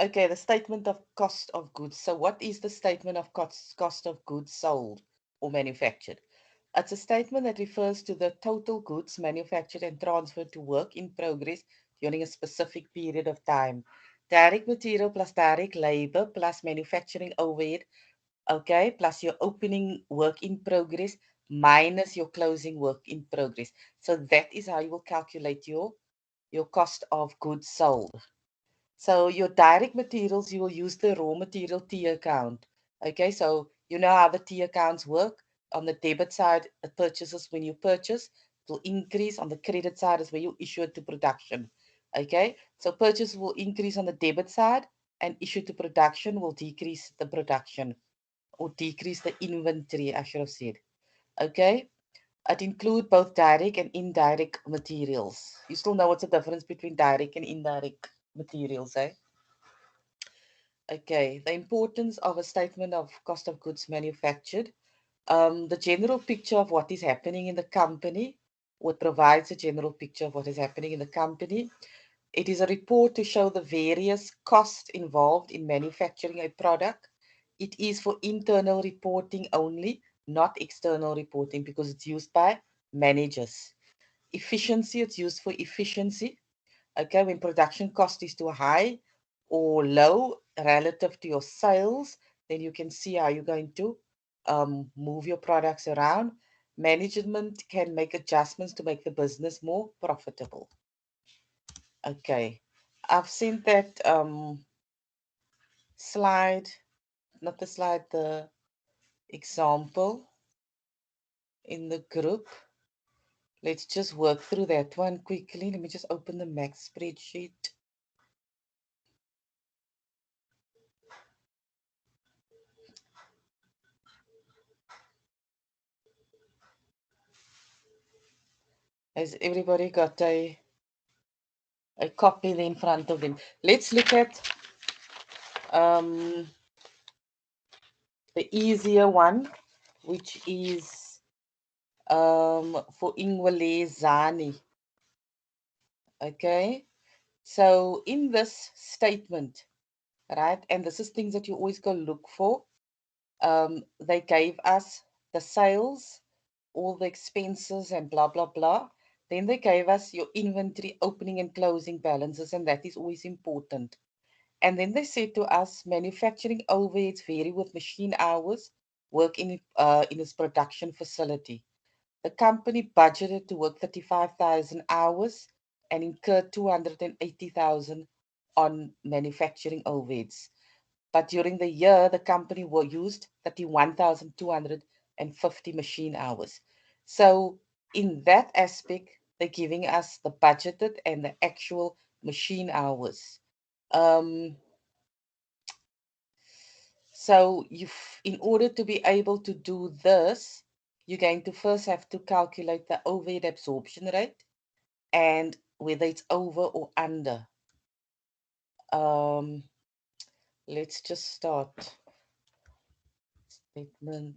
Okay, the statement of cost of goods. So what is the statement of cost of goods sold or manufactured? It's a statement that refers to the total goods manufactured and transferred to work in progress during a specific period of time. Direct material plus direct labor plus manufacturing overhead, okay, plus your opening work in progress minus your closing work in progress. So that is how you will calculate your cost of goods sold. So your direct materials, you will use the raw material T account. Okay, so you know how the T accounts work. On the debit side, it purchases when you purchase, it will increase. On the credit side is where you issue it to production. Okay, so purchase will increase on the debit side, and issue to production will decrease the production or decrease the inventory, I should have said. Okay, it include both direct and indirect materials. You still know what's the difference between direct and indirect materials, eh? Okay, the importance of a statement of cost of goods manufactured. The general picture of what is happening in the company, what provides a general picture of what is happening in the company. It is a report to show the various costs involved in manufacturing a product. It is for internal reporting only, not external reporting, because it's used by managers. Efficiency, it's used for efficiency. Okay, when production cost is too high or low relative to your sales, then you can see how you're going to move your products around. Management can make adjustments to make the business more profitable. Okay, I've seen that slide, not the slide, the example in the group. Let's just work through that one quickly. Let me just open the Max spreadsheet. Has everybody got a copy in front of them? Let's look at um, the easier one, which is for Ingwelezani. Okay, so in this statement, right, and this is things that you always go look for. They gave us the sales, all the expenses, and blah blah blah. Then they gave us your inventory opening and closing balances, and that is always important. And then they said to us, manufacturing overheads vary with machine hours, work in its production facility. The company budgeted to work 35,000 hours and incurred 280,000 on manufacturing overheads. But during the year, the company used 31,250 machine hours. So in that aspect, they're giving us the budgeted and the actual machine hours. Um, So in order to be able to do this, you're going to first have to calculate the overhead absorption rate and whether it's over or under. Um, let's just start. Statement.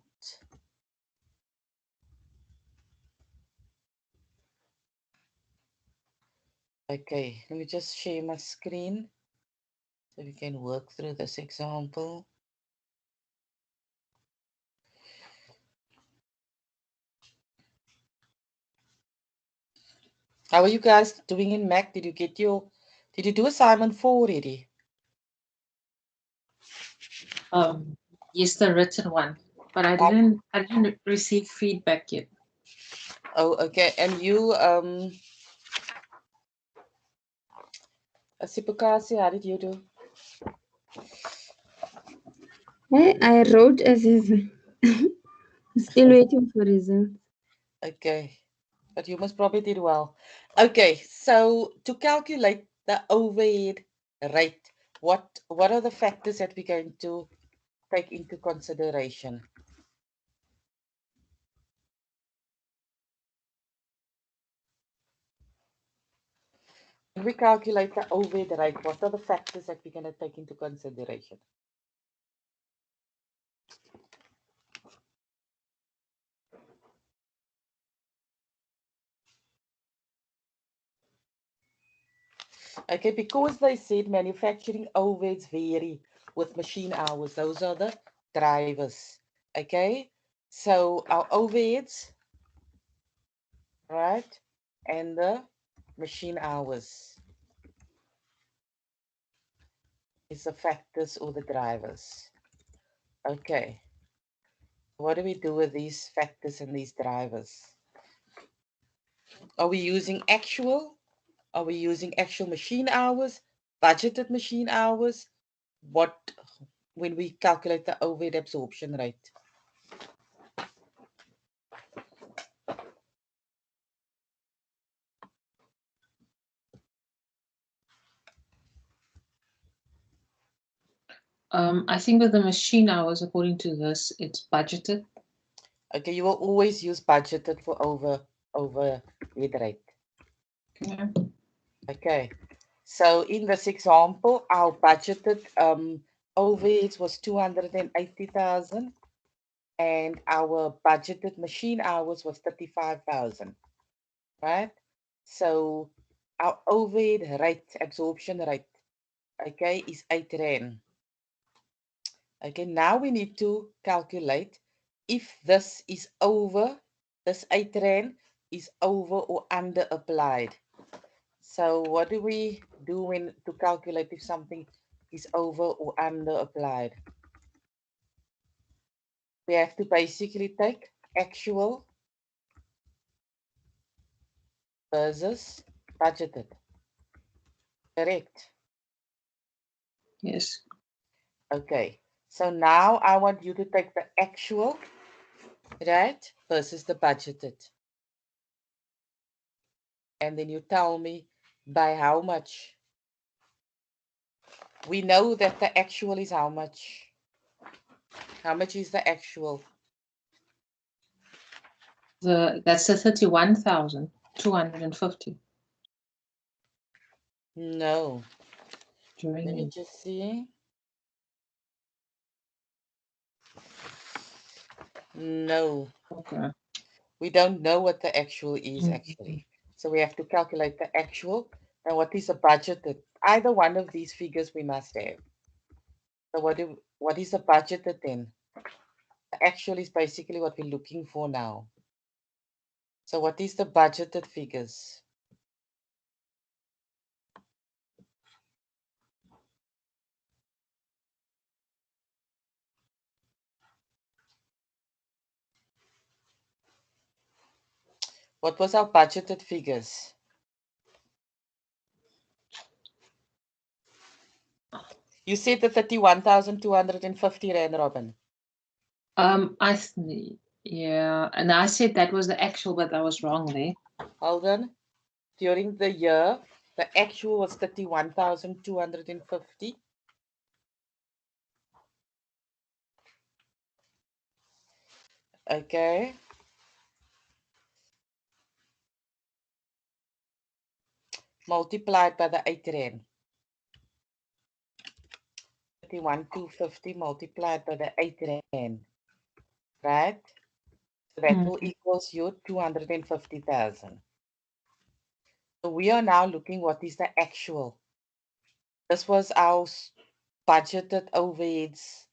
Okay, let me just share my screen so we can work through this example. How are you guys doing in Mac? Did you do assignment 4 already? Yes, the written one, but I didn't receive feedback yet. Oh, okay. And you, Sipukasi, how did you do? I wrote as if still waiting for results. Okay, but you must probably did well. Okay, so to calculate the overhead rate, what are the factors that we're going to take into consideration? When we calculate the overhead rate, what are the factors that we're going to take into consideration? Okay, because they said manufacturing overheads vary with machine hours. Those are the drivers. Okay, so our overheads, right, and the machine hours is the factors or the drivers. Okay, what do we do with these factors and these drivers? Are we using actual? Are we using actual machine hours, budgeted machine hours? What when we calculate the overhead absorption rate? I think with the machine hours, according to this, it's budgeted. Okay, you will always use budgeted for overhead rate. Yeah. Okay, so in this example, our budgeted overheads was 280,000, and our budgeted machine hours was 35,000, right? So our overhead rate, absorption rate, okay, is 8 rand. Okay, now we need to calculate if this is over, this 8 rand is over or under applied. So what do we do when to calculate if something is over or under applied? We have to basically take actual versus budgeted. Correct. Yes. Okay. So now I want you to take the actual, right, versus the budgeted. And then you tell me by how much. We know that the actual is how much? How much is the actual? That's the 31,250 No. during Let me the just see. No. okay. We don't know what the actual is actually. So we have to calculate the actual and what is the budgeted. Either one of these figures we must have. So what is the budgeted then? The actual is basically what we're looking for now. So what is the budgeted figures? What was our budgeted figures? You said the 31,250 Rand, Robin. Yeah, and I said that was the actual, but I was wrong there. Hold on. During the year, the actual was 31,250. Okay. Multiplied by the 8 Rand. 31,250 multiplied by the 8 Rand. Right? So that will equals you 250,000. So we are now looking what is the actual. This was our budgeted overheads,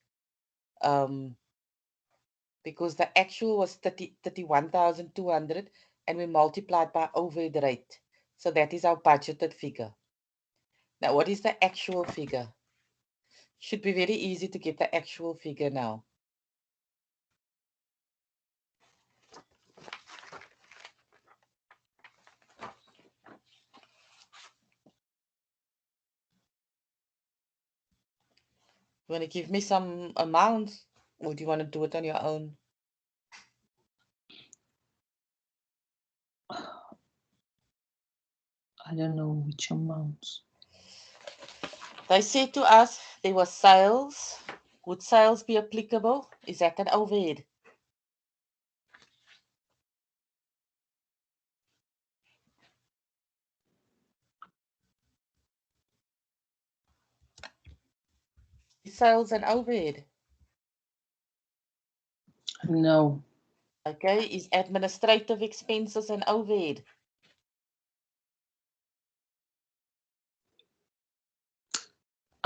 because the actual was 31,200 and we multiplied by overhead rate. So that is our budgeted figure. Now, what is the actual figure? Should be very easy to get the actual figure now. You want to give me some amounts, or do you want to do it on your own? I don't know which amounts. They said to us there was sales. Would sales be applicable? Is that an overhead? Is sales an overhead? No. Okay, is administrative expenses an overhead?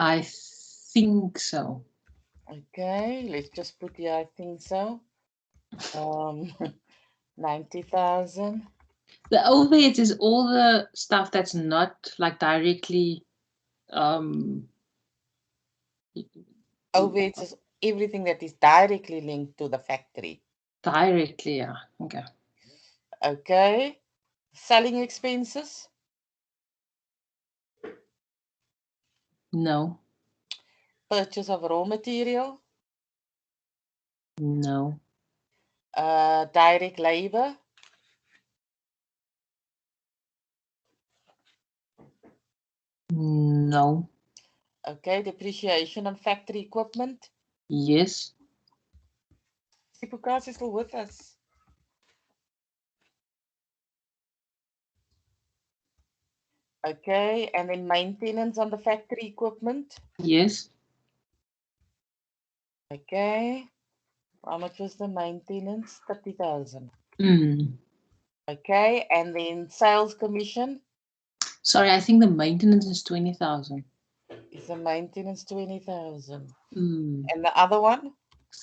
I think so. Okay, let's just put here, I think so. 90,000. The overheads is all the stuff that's not like directly Overheads is everything that is directly linked to the factory. directly, yeah. Okay. Okay. Selling expenses. No. Purchase of raw material. No. Direct labor. No. Okay. Depreciation on factory equipment. Yes. Sipukas is still with us. Okay. And then maintenance on the factory equipment. Yes. Okay. How much was the maintenance? 30,000. Mm. Okay. And then sales commission. Sorry, I think the maintenance is 20,000. Is the maintenance 20,000? Mm. And the other one?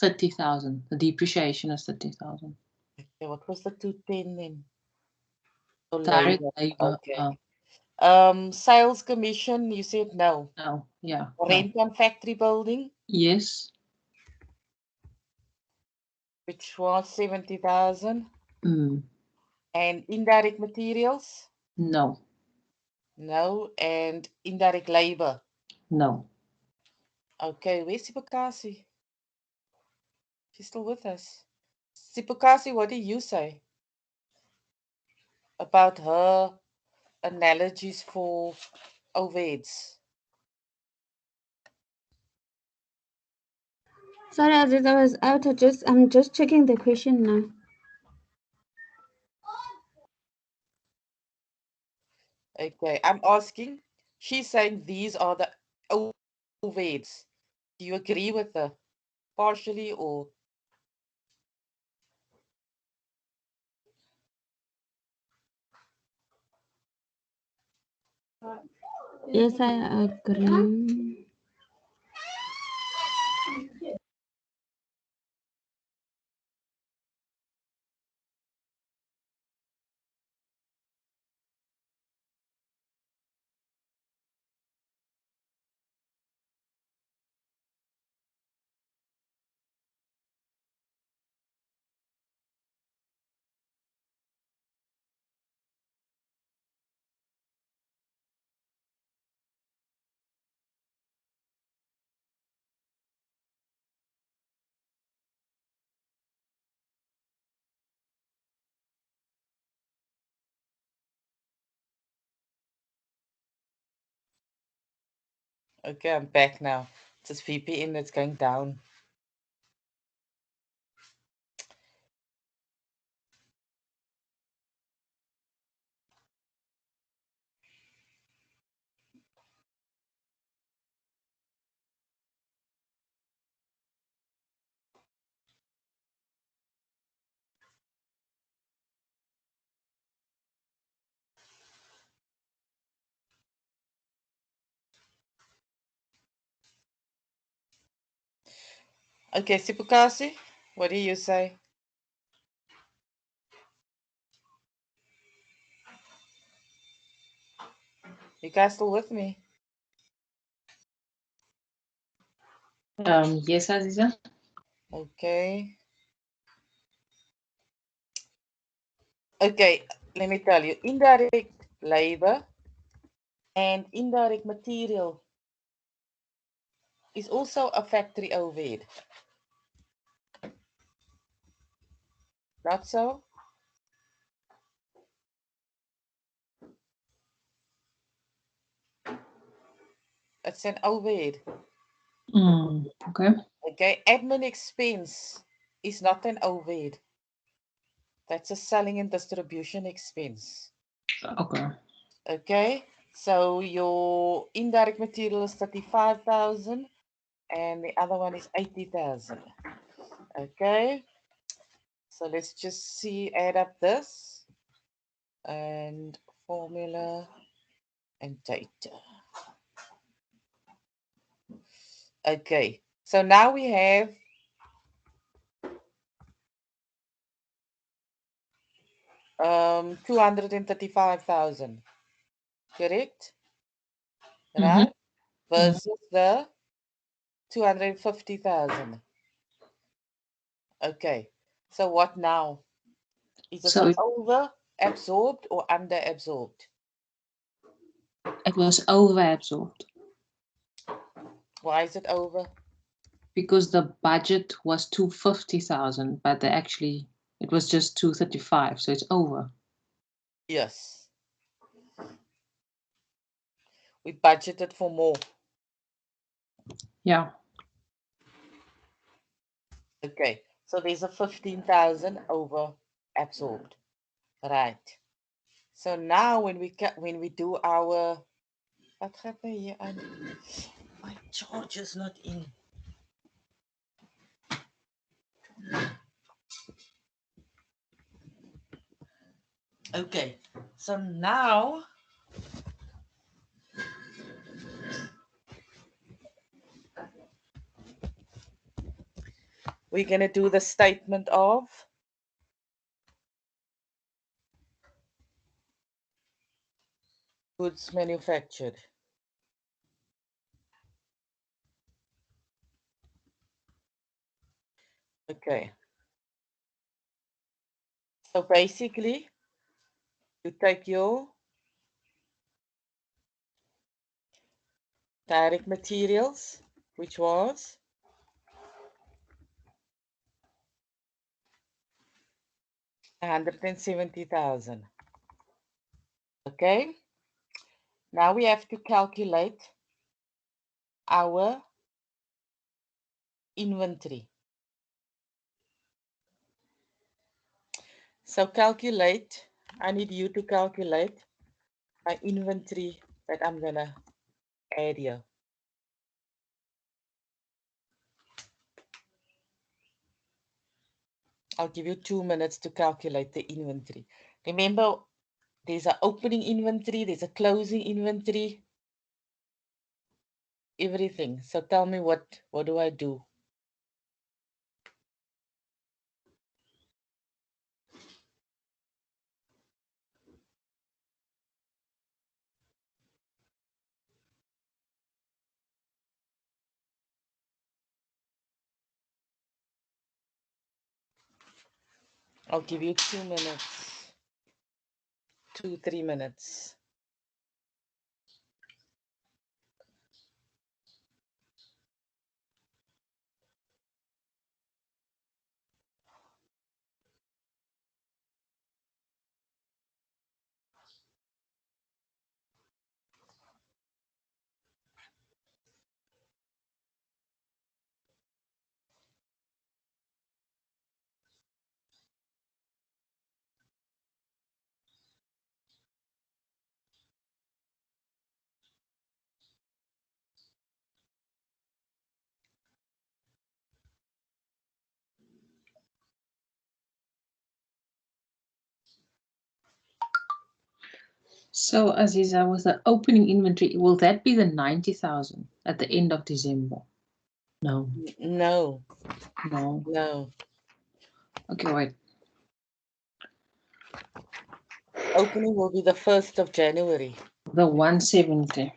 30,000. The depreciation is 30,000. Okay, what was the 210 then? Oh, Direct labor. labor. Okay. Sales commission, you said no. No. Yeah. No. Rent on factory building, Yes. which was 70,000. Mm. And indirect materials? No. No. And indirect labor? No. Okay, where's Sipakasi? She's still with us. Sipakasi, what do you say about her analogies for overheads? Sorry, Aziz, I was out. I'm just checking the question now. Okay, I'm asking. She's saying these are the overheads. Do you agree with her partially or? Yes, I agree. Okay, I'm back now. It's this VPN that's going down. Okay, Sipukasi, what do you say? You guys still with me? Yes, Aziza. Okay. Okay, let me tell you. Indirect labor and indirect material is also a factory overhead. Not so? It's an overhead. Okay. Okay, admin expense is not an overhead. That's a selling and distribution expense. Okay. Okay, so your indirect material is 35,000 and the other one is 80,000. Okay, so let's just see, add up this and formula and data. Okay, so now we have 235,000, correct? Mm-hmm. Right? Versus the 250,000. Okay, so what now? Is it So over absorbed or under absorbed? it was over-absorbed Why is it over? because the budget was 250,000, but it was just 235, so it's over. Yes. We budgeted for more. Yeah. Okay, so there's a 15,000 over absorbed. Right. So now when we do our wat gaat nou hier aan? My charge is not in. Okay, so now we're going to do the statement of goods manufactured. Okay, so basically you take your direct materials, which was 170,000. Okay, now we have to calculate our inventory. So calculate, I need you to calculate my inventory that I'm gonna add here. I'll give you 2 minutes to calculate the inventory. Remember, there's an opening inventory, there's a closing inventory, everything. So tell me what do I do? I'll give you 2 minutes, 2, 3 minutes. So Aziza, with the opening inventory, will that be the 90,000 at the end of December? No. No, No. no. Okay, wait. Opening will be the 1st of January. The 170.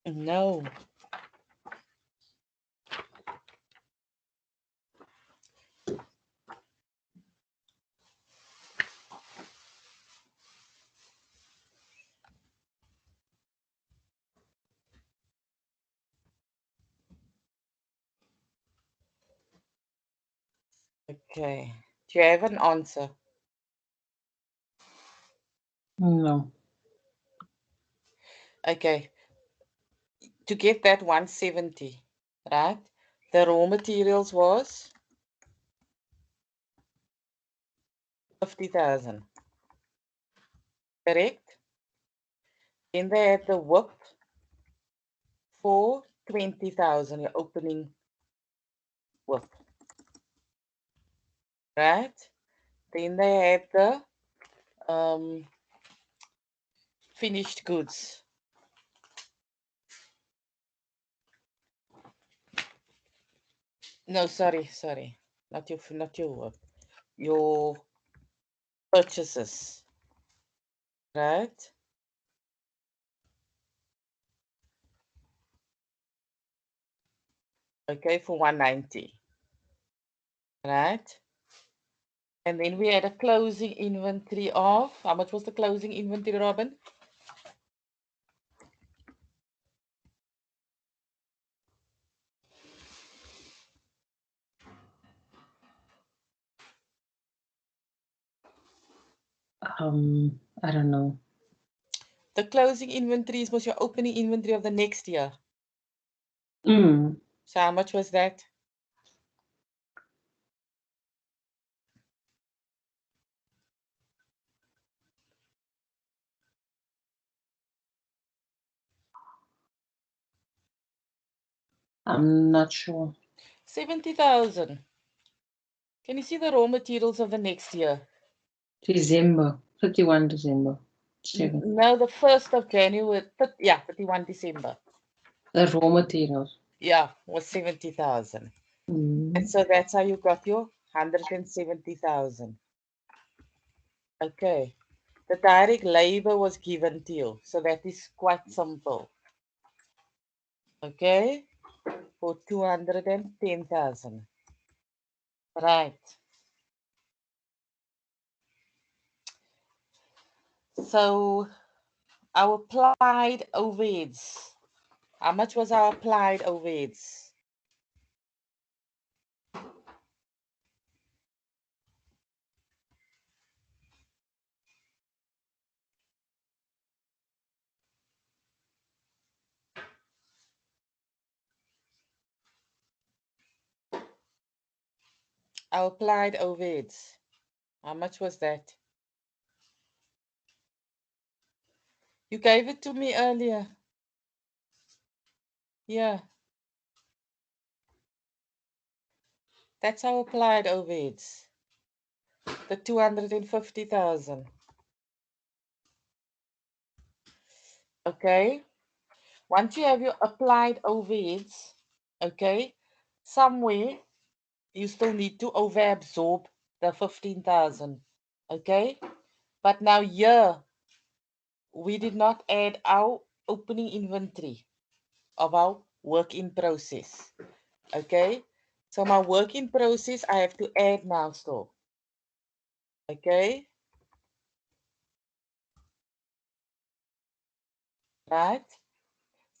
No. Okay. Do you have an answer? No. Okay. To get that 170, right? The raw materials was 50,000. Correct? Then they had the WIP for 20,000, your opening WIP. Right? Then they had the finished goods. No, sorry. Not your work. Your purchases, right? Okay, for 190, right? And then we had a closing inventory of, how much was the closing inventory, Robin? I don't know. The closing inventories was your opening inventory of the next year. Mm. So how much was that? I'm not sure. 70,000. Can you see the raw materials of the next year? December, 31 December. 7. No, the 1st of January, 31 December. The raw materials. Yeah, was 70,000. And Mm. so that's how you got your 170,000. Okay. The direct labor was given to you. So that is quite simple. Okay. For 210,000. Right. So our applied overheads. How much was our applied overheads? Our applied overheads. How much was that? You gave it to me earlier. Yeah. That's our applied overheads. The 250,000. Okay. Once you have your applied overheads, okay, somewhere you still need to overabsorb the 15,000. Okay. But now here, we did not add our opening inventory of our work in process. Okay. So my work in process, I have to add now still. Okay. Right.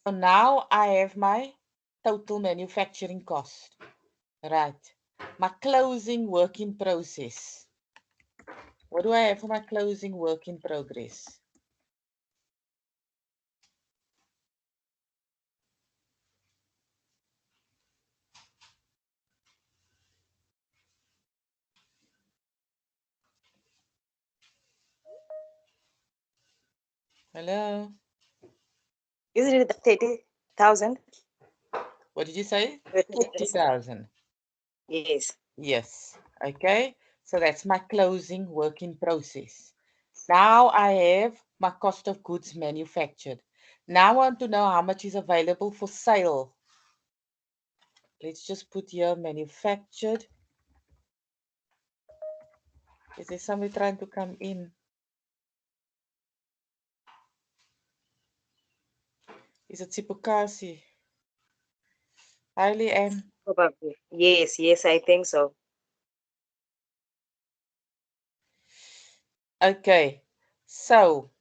So now I have my total manufacturing cost. Right. My closing work in process. What do I have for my closing work in progress? Hello? Is it the 30,000? What did you say? The 30,000. 30,000. Yes. Yes. Okay. So that's my closing work in process. Now I have my cost of goods manufactured. Now I want to know how much is available for sale. Let's just put here manufactured. Is there somebody trying to come in? Is it Sipukasi? Hi, Leanne. Probably. Yes, yes, I think so. Okay. So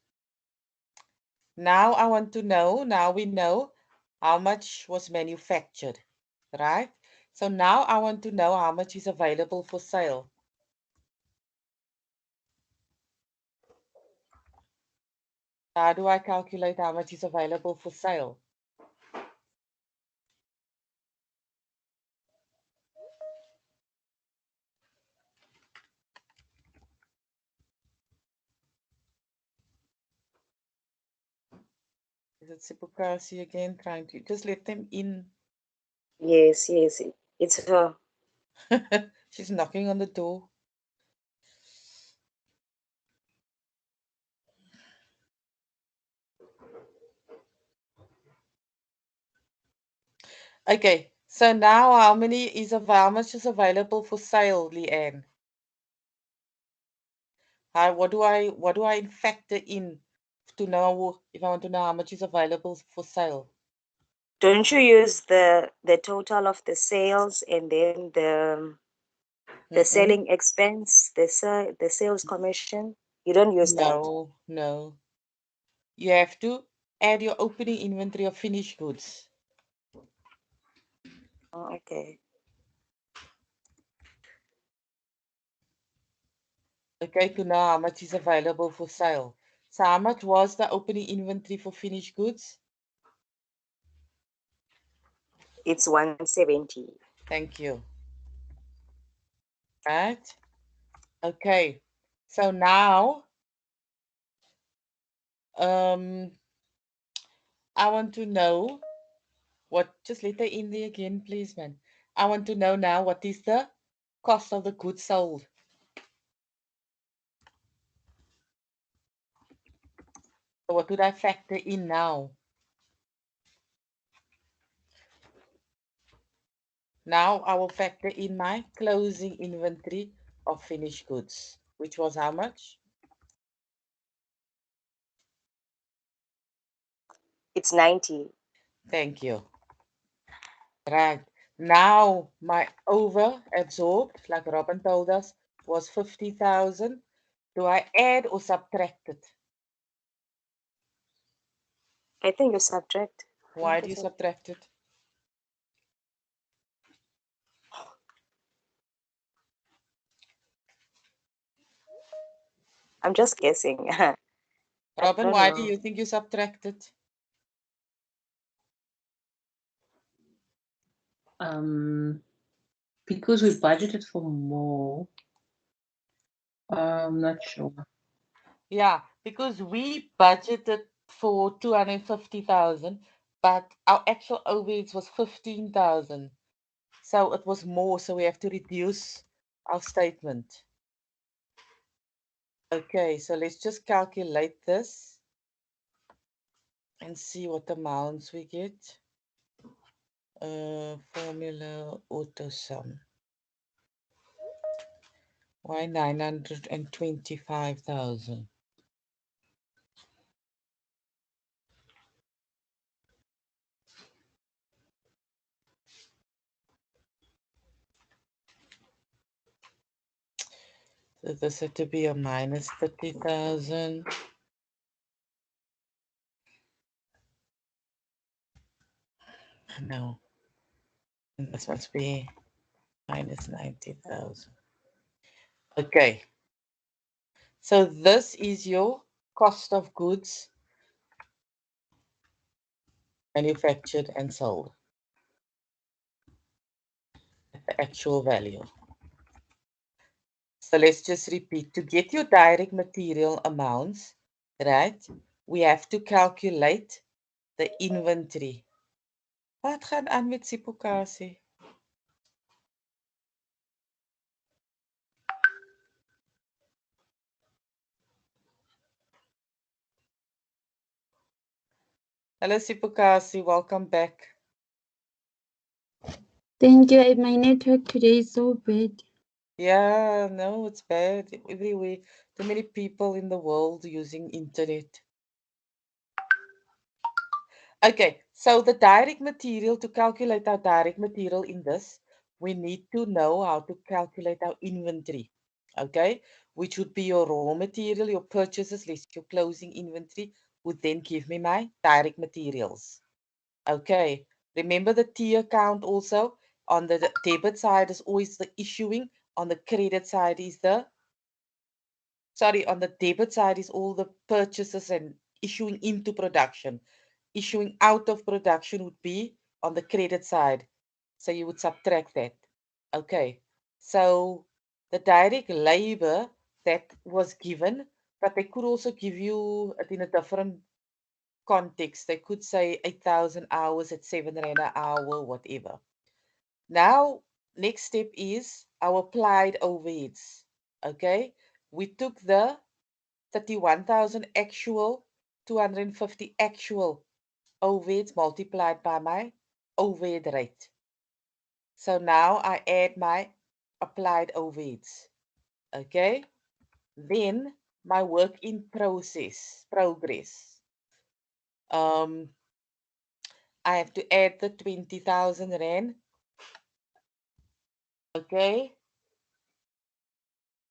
now I want to know, now we know how much was manufactured, right? So now I want to know how much is available for sale. How do I calculate how much is available for sale? Is it Sipukasi again trying to just let them in? Yes, yes. It's her. She's knocking on the door. Okay, So now how much is available for sale, Leanne? What do I factor in to know if I want to know how much is available for sale? Don't you use the total of the sales and then the Mm-mm. selling expense, the sales commission? You don't use that. No, no. You have to add your opening inventory of finished goods. Oh, okay. Okay, to know how much is available for sale. So how much was the opening inventory for finished goods? It's 170. Thank you. Right? Okay. So now um I want to know just let the in there again, please, man. I want to know now what is the cost of the goods sold. So what would I factor in now? Now I will factor in my closing inventory of finished goods, which was how much? It's 90. Thank you. Right. Now my over absorbed, like Robin told us, was 50,000. Do I add or subtract it? I think you subtract. Why do you subtract it? I'm just guessing. I Robin, don't why do know. you think you subtracted? Because we budgeted for more. I'm not sure. Yeah, because we budgeted for 250,000, but our actual overheads was 15,000. So it was more, so we have to reduce our statement. Okay, so let's just calculate this and see what amounts we get. Formula auto sum. Why 925,000? So this had to be a minus 30,000. No, and this must be minus 90,000. Okay, so this is your cost of goods manufactured and sold at the actual value. So let's just repeat. To get your direct material amounts, right, we have to calculate the inventory. Wat gaan aan met Sipokasi? Hello Sipokasi, welcome back. Thank you. My network today is so bad. Yeah, no, it's bad everywhere. Too many people in the world using internet. Okay, so the direct material, to calculate our direct material in this, we need to know how to calculate our inventory. Okay, which would be your raw material, your purchases, less your closing inventory, would then give me my direct materials. Okay, remember the T account also. On the debit side is always the issuing, on the credit side is on the debit side is all the purchases and issuing into production. Issuing out of production would be on the credit side. So you would subtract that. Okay. So the direct labor that was given, but they could also give you it in a different context. They could say 8,000 hours at 7 Rand an hour, whatever. Now, next step is our applied overheads. Okay. We took the 31,000 actual, 250 actual overheads multiplied by my overhead rate. So now I add my applied overheads. Okay. Then my work in progress. I have to add the 20,000 Rand. Okay.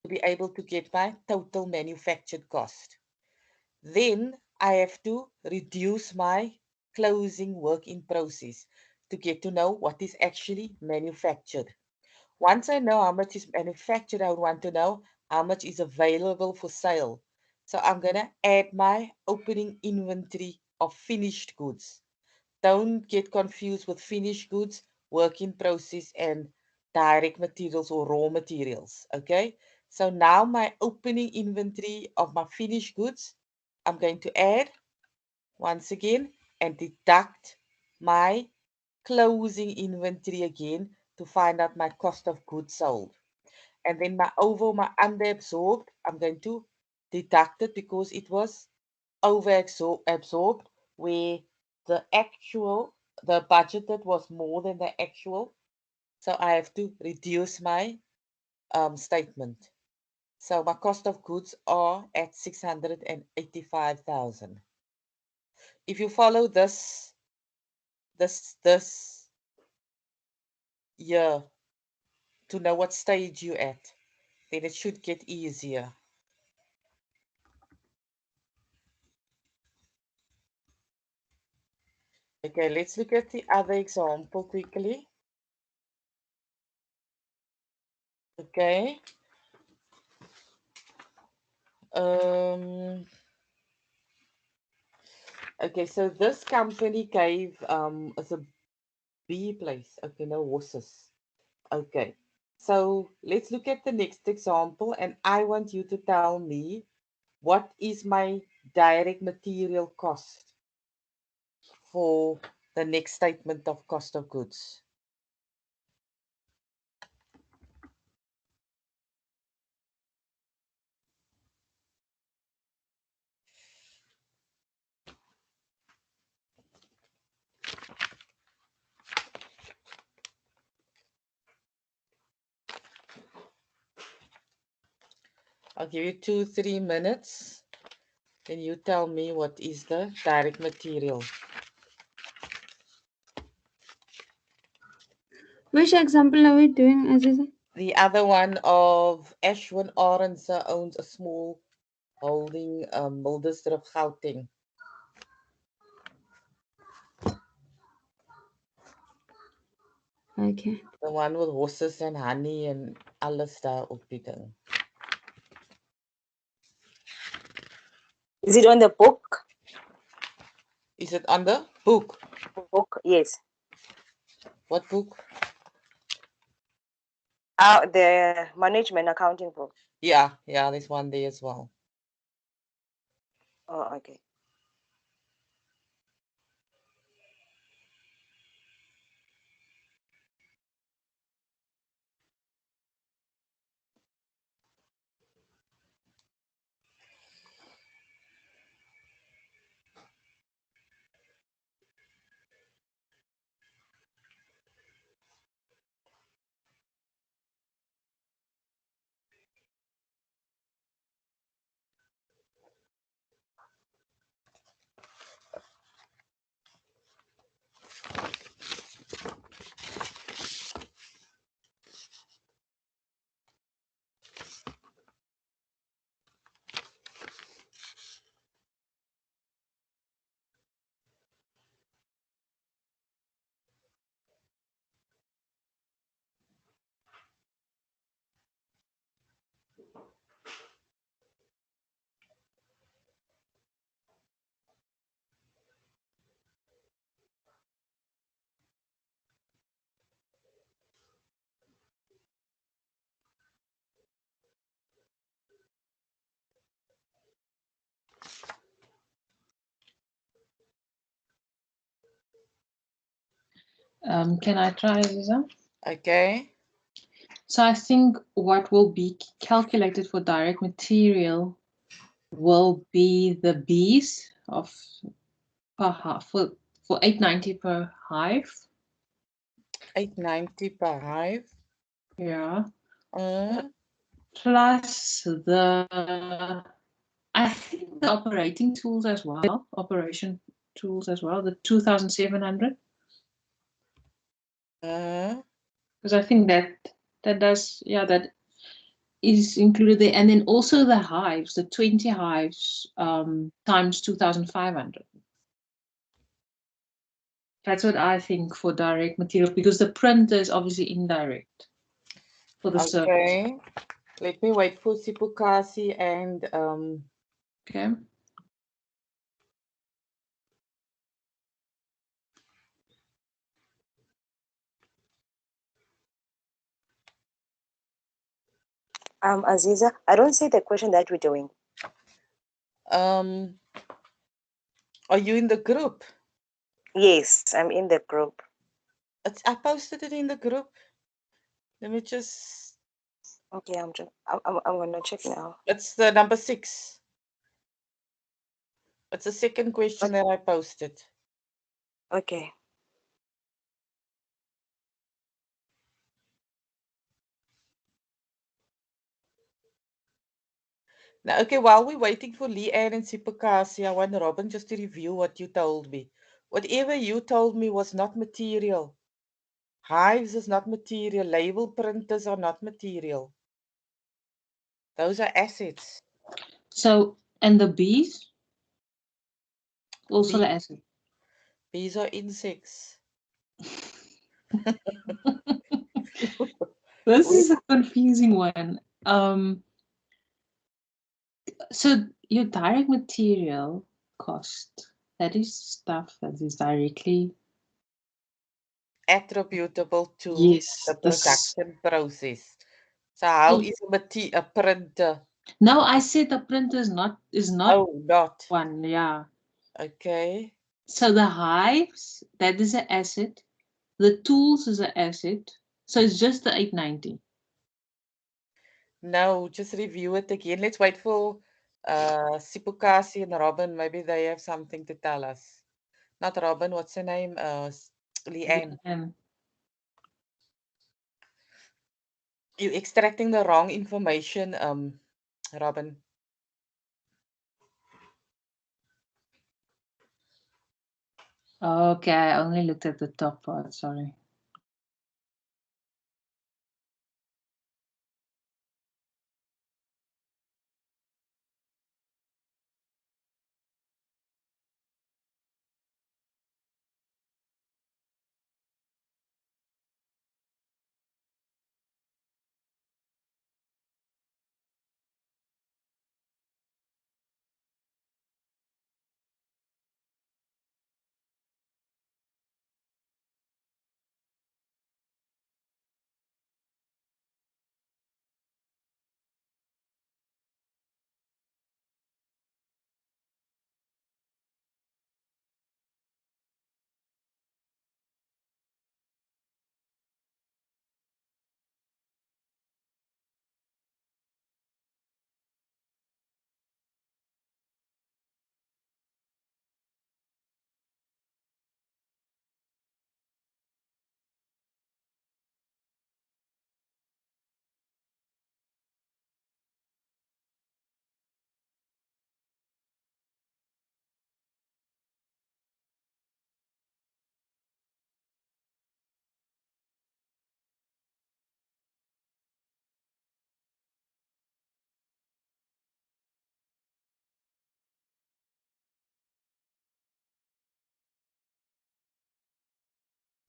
To be able to get my total manufactured cost. Then I have to reduce my closing work in process to get to know what is actually manufactured. Once I know how much is manufactured, I want to know how much is available for sale. So I'm going to add my opening inventory of finished goods. Don't get confused with finished goods, work in process, and direct materials or raw materials. Okay. So now my opening inventory of my finished goods, I'm going to add once again and deduct my closing inventory again to find out my cost of goods sold. And then my under absorbed, I'm going to deduct it because it was over absorbed, where the budgeted was more than the actual. So I have to reduce my statement. So my cost of goods are at 685,000. If you follow this year to know what stage you're at, then it should get easier. Okay, let's look at the other example quickly. Okay. Okay, so this company gave as a bee place. Okay, no horses. Okay. So let's look at the next example, and I want you to tell me what is my direct material cost for the next statement of cost of goods. I'll give you 2-3 minutes. Then you tell me what is the direct material. Which example are we doing, Aziza? The other one of Ashwin Arendse owns a small holding Mildersdorp Gauteng. Okay. The one with horses and honey and alles daar op die ding. Is it on the book? Is it on the book? Book, yes. What book? The management accounting book. Yeah, there's one there as well. Oh, okay. Can I try, Aziza? Okay. So I think what will be calculated for direct material will be the bees of per hive for 890 per hive. 890 per hive. Yeah. Uh, Plus I think the operating tools as well, operation tools as well, the 2,700. Because I think that does, yeah, that is included there. And then also the hives, the 20 hives times 2,500. That's what I think for direct material, because the printer is obviously indirect for the service. okay. Let me wait for Sipukasi and Okay. Aziza, I don't see the question that we're doing. are you in the group? Yes, I'm in the group. I posted it in the group. Let me just. Okay, I'm gonna check now. It's the number 6. It's the second question that I posted. Okay. Now, okay, while we're waiting for Leanne and Sipakasi, I want Robin just to review what you told me. Whatever you told me was not material. Hives is not material. Label printers are not material. Those are assets. So, and the bees? Also Bee- the asset. Bees are insects. This is a confusing one. So your direct material cost, that is stuff that is directly Attributable to yes. the production process. So how is a printer? No, I said the printer is not Oh, not. one, yeah. Okay. So the hives, that is an asset. The tools is an asset. So it's just the 890. No, just review it again. Let's wait for Sipukasi and Robin. Maybe they have something to tell us. Not Robin, what's her name? Leanne. And You extracting the wrong information, Robin. okay, I only looked at the top part, sorry.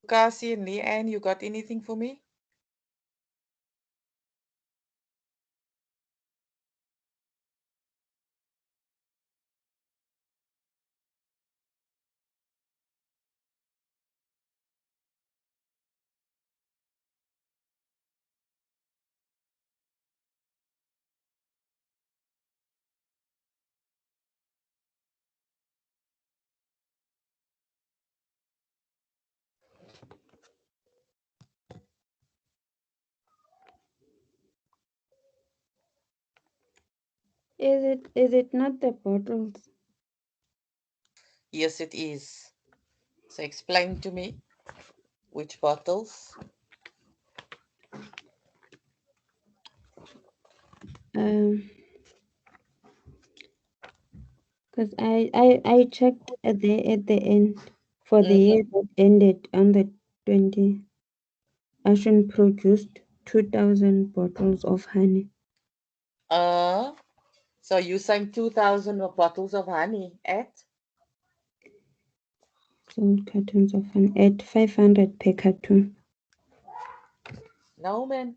Sipukasi and Leanne, you got anything for me? Is it not the bottles? Yes, it is. So explain to me. Which bottles? Because I checked at the end for the year that ended on the 20. Ocean produced 2,000 bottles of honey. So you saying 2,000 bottles of honey at? Sold cartons of honey at 500 per carton. No, man.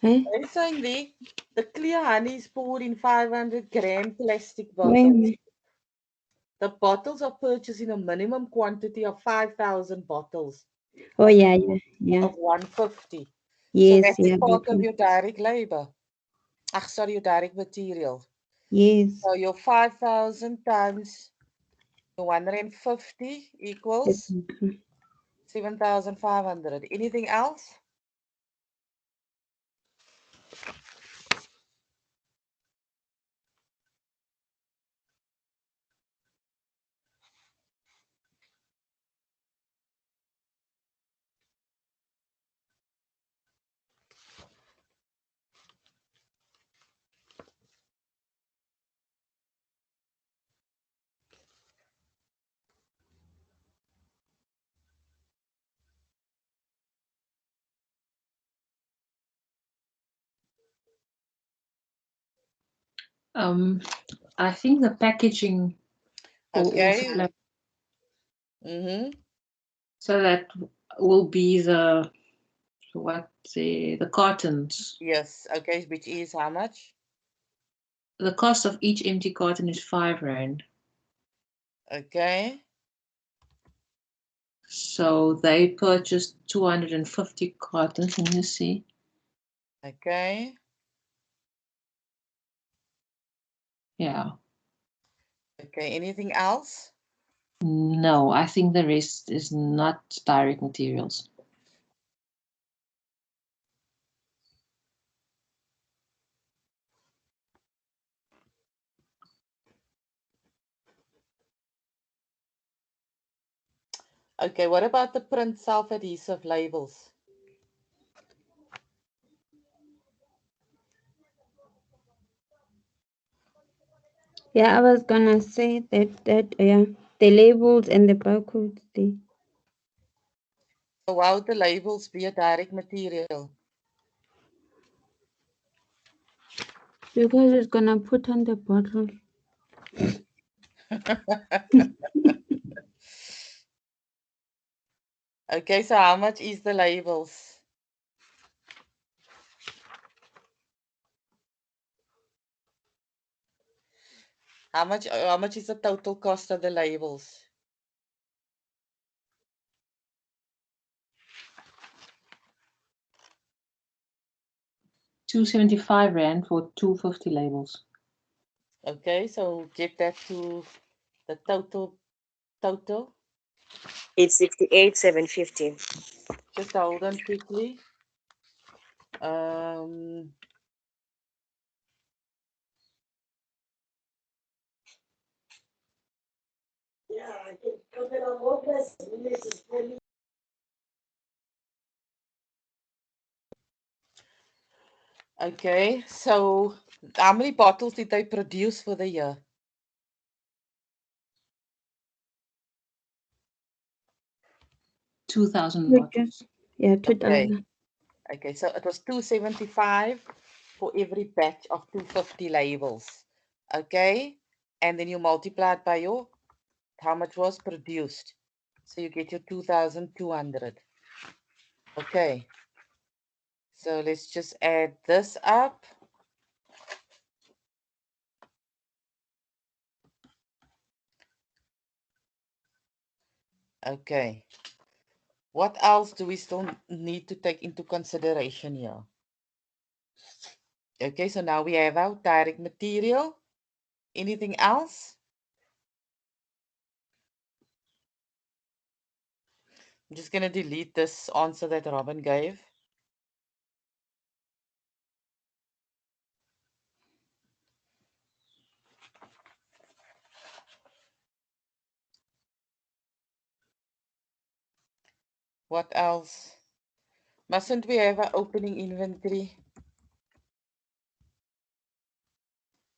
Hey, They're saying the clear honey is poured in 500-gram plastic wait a bottles. minute. The bottles are purchased in a minimum quantity of 5,000 bottles Oh, of, yeah. of 150. So Yes, that's yeah, part that of one. your direct labor. Sorry, your direct material. Yes. So your 5,000 times 150 equals 7,500. Anything else? I think the packaging will also Okay. play. Mm-hmm. So that will be the cartons. Yes. Okay. Which is how much? The cost of each empty carton is R5. Okay. So they purchased 250 cartons. Let me see. Okay. Yeah. Okay. Anything else? No, I think the rest is not direct materials. Okay. What about the print self-adhesive labels? Yeah, I was gonna say that yeah, the labels and the barcodes they So why would the labels be a direct material? because it's gonna put on the bottle. Okay. So how much is the labels? How much is the total cost of the labels? R275 for 250 labels. Okay, so get that to the total. It's 68,750. Just hold on quickly. Um, okay, so how many bottles did they produce for the year? 2,000 Which is bottles. yeah, Okay, 2,000. okay, so it was 275 for every batch of 250 labels. Okay, and then you multiply it by your how much was produced. So you get your 2,200. Okay, so let's just add this up. Okay. What else do we still need to take into consideration here? Okay, so now we have our direct material. Anything else? I'm just going to delete this answer that Robin gave. What else? Mustn't we have an opening inventory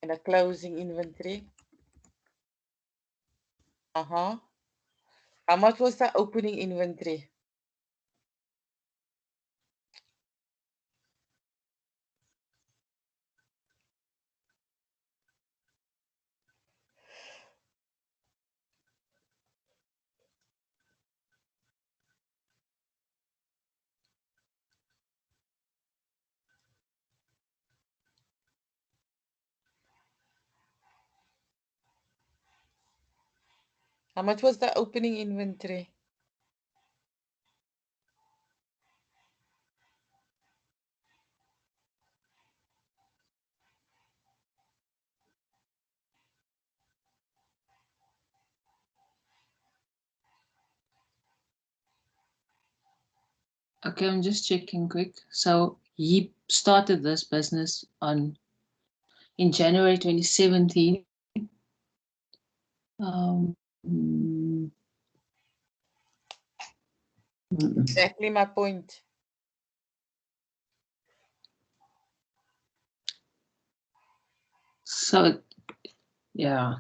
and a closing inventory? Uh-huh. How much was the opening inventory? How much was the opening inventory? Okay, I'm just checking quick. So he started this business in January 2017. Mm, Exactly my point. So, yeah.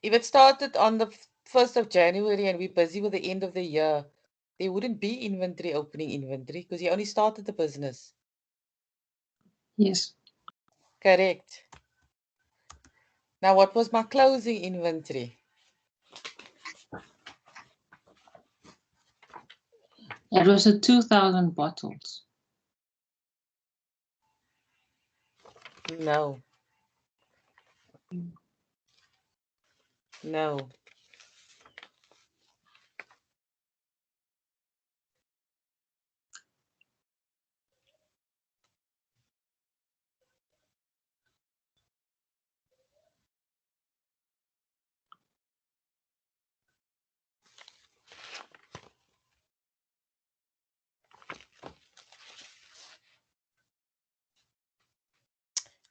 If it started on the 1st of January and we're busy with the end of the year, there wouldn't be inventory, opening inventory, because you only started the business. Yes. Correct. Now, what was my closing inventory? It was 2,000 bottles. No. No.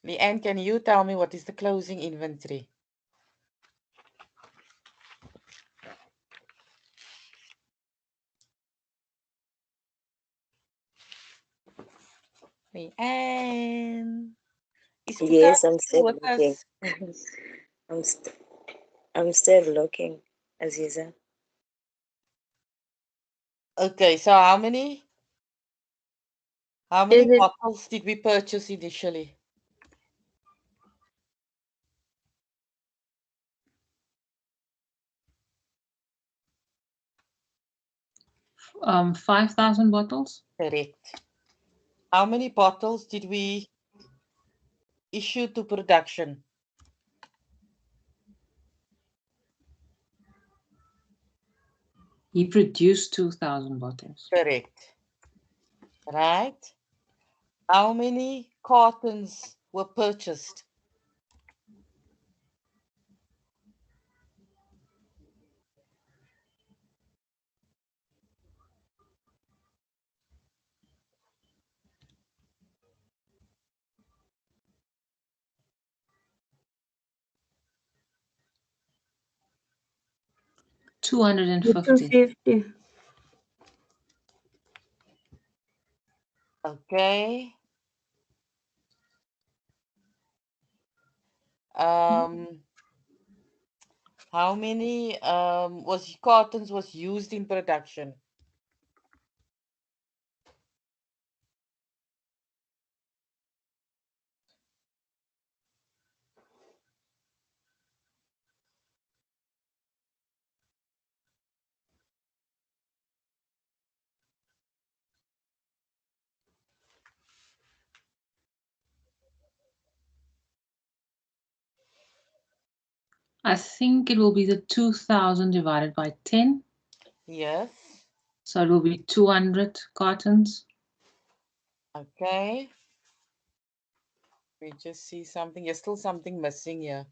Leanne, can you tell me what is the closing inventory? Leanne. Is Yes, I'm still still with looking. us? I'm st I'm still looking, Aziza. Okay, so how many Is it bottles did we purchase initially? Um, 5,000 bottles. Correct. How many bottles did we issue to production? He produced 2,000 bottles. Correct. Right? How many cartons were purchased? Two hundred and the fifty. 250? Okay. Um, how many was cartons was used in production? I think it will be the 2000 divided by 10. Yes. So it will be 200 cartons. Okay. We just see something. There's still something missing here.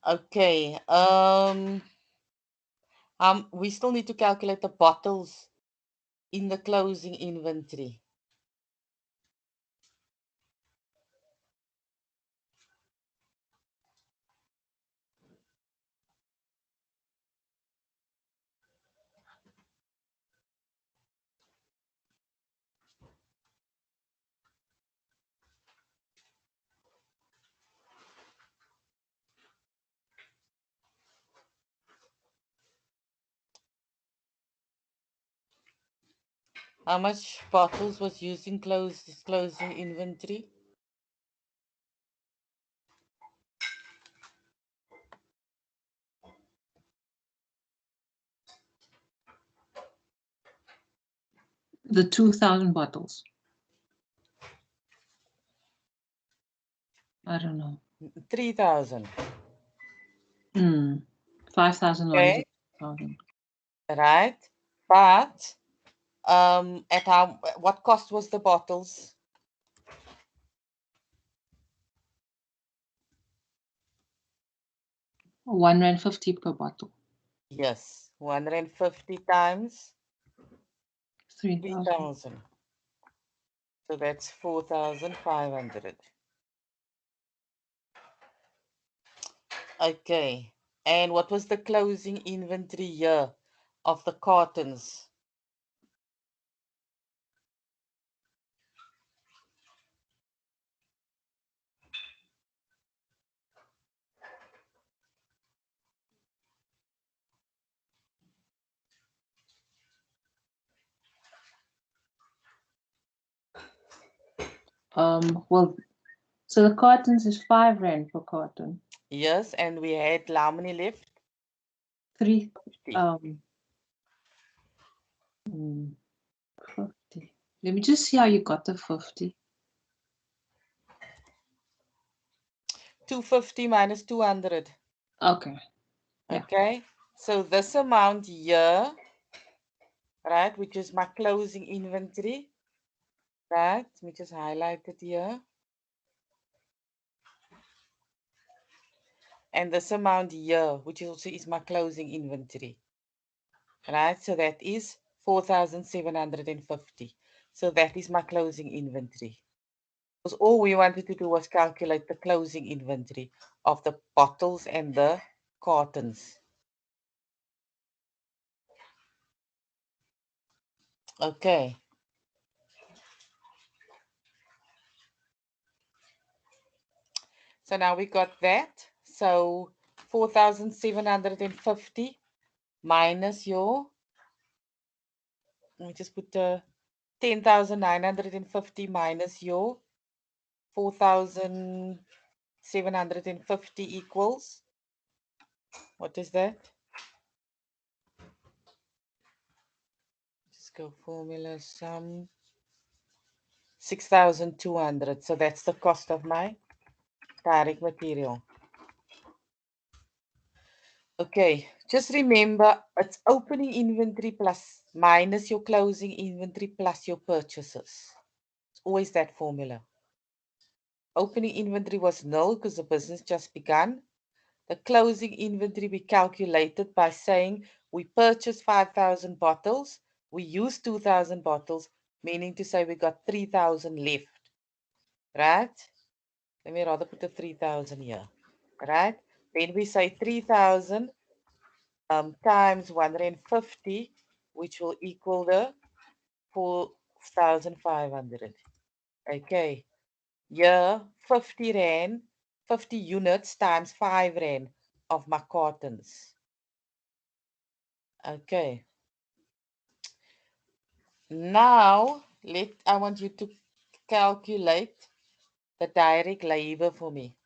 Okay. We still need to calculate the bottles in the closing inventory. How much bottles was used in closing inventory? The 2000 bottles. I don't know. 3,000. 5,000 Okay. $1,000. Right. But at what cost was the bottles? R1.50 per bottle. Yes. 150 times 3,000. 3,000. So that's 4,500. Okay. And what was the closing inventory year of the cartons? Well, so the cartons is R5 per carton. Yes, and we had how many left? 3. 50. 50. Let me just see how you got the 50. 250 minus 200. Okay. Yeah. Okay. So this amount here, right, which is my closing inventory, right? Let me just highlight it here. And this amount here, which also is my closing inventory, right? So that is 4,750. So that is my closing inventory. Because all we wanted to do was calculate the closing inventory of the bottles and the cartons. Okay. So now we got that. So 4,750 minus your, let me just put 10,950 minus your 4,750 equals, what is that? Just go formula sum, 6,200. So that's the cost of my direct material. Okay, just remember it's opening inventory plus minus your closing inventory plus your purchases. It's always that formula. Opening inventory was nil because the business just began. The closing inventory we calculated by saying we purchased 5,000 bottles, we used 2,000 bottles, meaning to say we got 3,000 left, right? Let me rather put the 3,000 here, right? Then we say 3,000 times 150, which will equal the 4,500. Okay, yeah, 50 Rand, 50 units times 5 Rand of my cartons. Okay, now I want you to calculate the direct labor for me.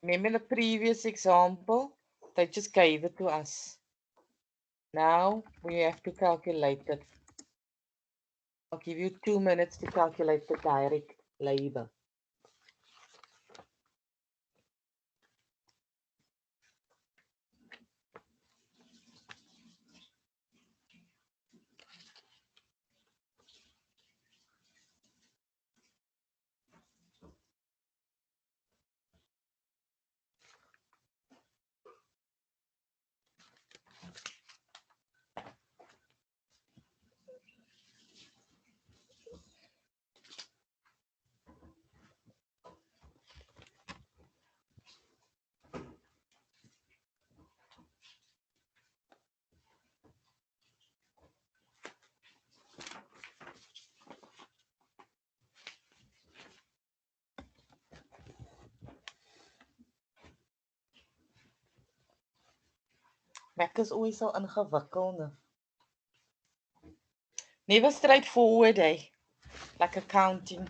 Remember the previous example? They just gave it to us. Now we have to calculate it. I'll give you 2 minutes to calculate the direct labor. Mac is always so ingewikkeld. Never straightforward, eh? Like accounting.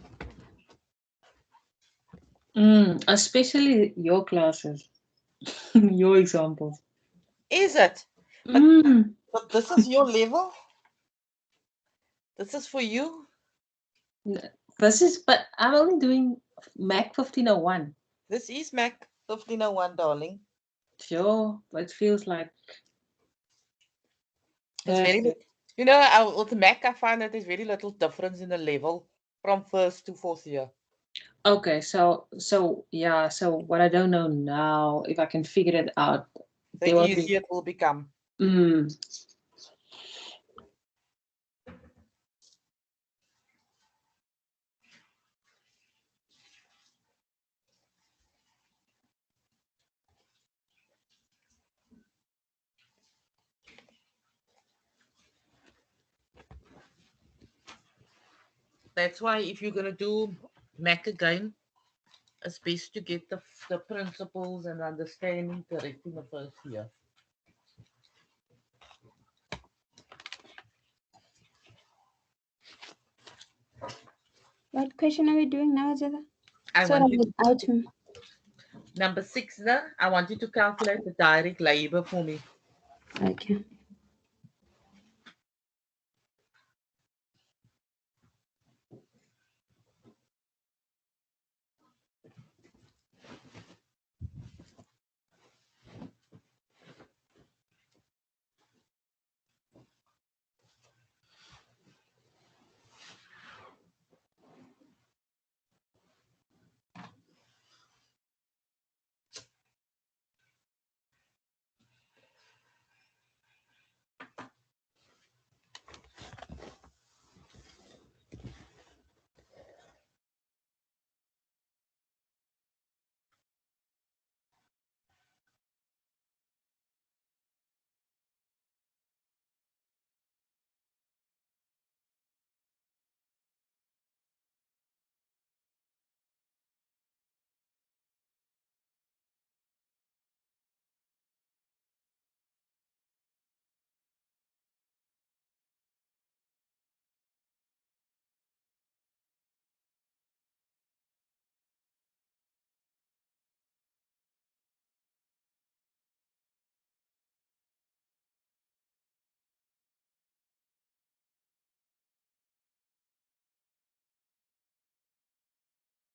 Especially your classes, your examples. Is it? But this is your level? This is for you? But I'm only doing Mac 1501. This is Mac 1501, darling. Sure, it feels like It's very, you know, with Mac, I find that there's very little difference in the level from first to fourth year. Okay, so yeah, so what I don't know now, if I can figure it out, The easier it will become. That's why if you're going to do Mac again, it's best to get the principles and understanding correct in the first year. What question are we doing now, Zara? I Sorry, want you item. number 6 now. I want you to calculate the direct labor for me. Okay.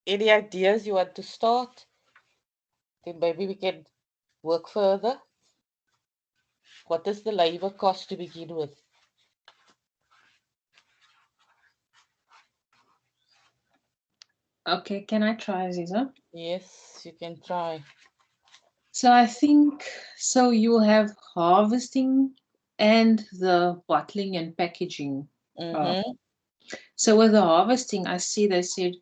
Any ideas you want to start? Then maybe we can work further. What is the labor cost to begin with? Okay, can I try, Aziza? Yes, you can try. So I think so you will have harvesting and the bottling and packaging. So with the harvesting, I see they said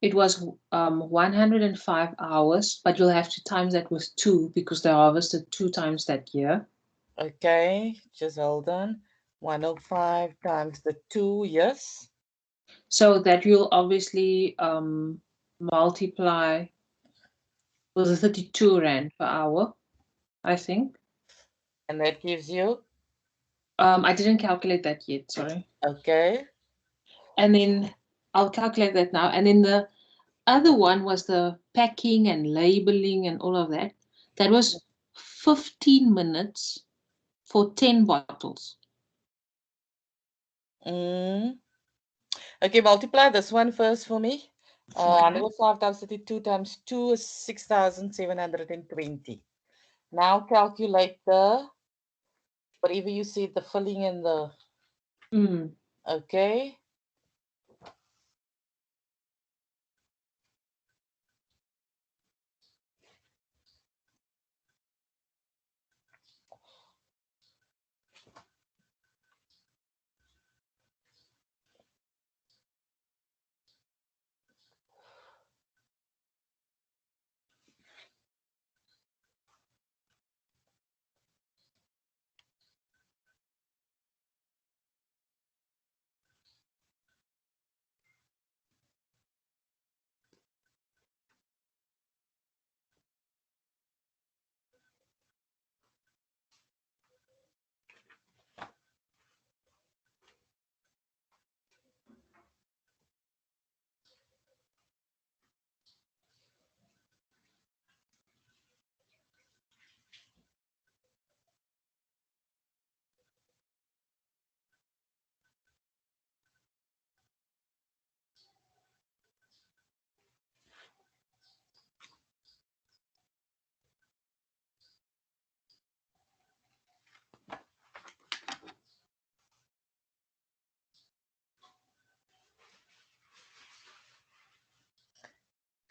it was 105 hours, but you'll have to times that with 2 because they harvested 2 times that year. Okay, just hold on. 105 times the 2, yes. So that you'll obviously multiply with 32 Rand per hour, I think. And that gives you? I didn't calculate that yet, sorry. Okay. And then I'll calculate that now. And then the other one was the packing and labeling and all of that. That was 15 minutes for 10 bottles. Okay, multiply this one first for me. Okay. 105 times 32 times 2 is 6,720. Now calculate the, whatever you see, the filling in the, Mm. okay.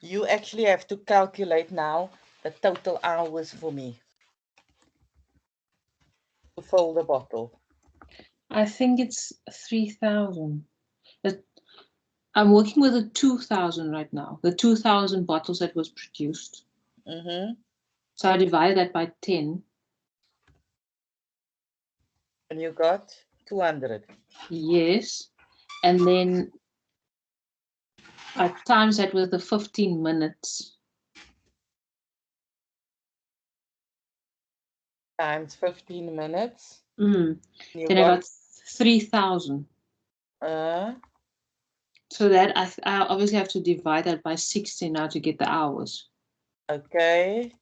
You actually have to calculate now the total hours for me to fill the bottle. I think it's 3,000. I'm working with the 2,000 right now. The 2,000 bottles that was produced. Mm-hmm. So I divide that by 10. And you got 200. Yes. And then I times that with the 15 minutes. Times 15 minutes. Mm. You Then I got got 3,000. uh So that I obviously have to divide that by 60 now to get the hours. okay.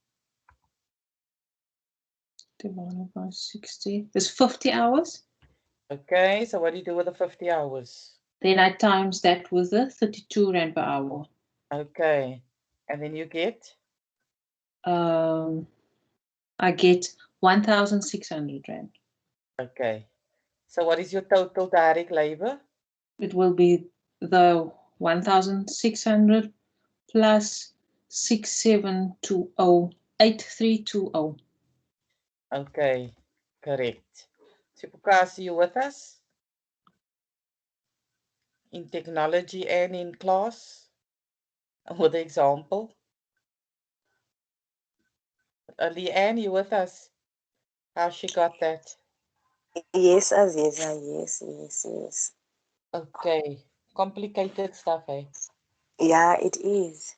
Divided by 60. There's 50 hours. Okay, so what do you do with the 50 hours? Then I times that with the 32 Rand per hour. Okay. And then you get I get 1,600 Rand. okay. So what is your total direct labor? It will be the 1,600 plus 6,720, 8,320. Okay, correct. Sipukasi, you with us in technology and in class with the example? Leanne, you with us? How she got that? Yes, Aziza. Yes, yes, yes. Okay, complicated stuff, eh? Yeah, it is.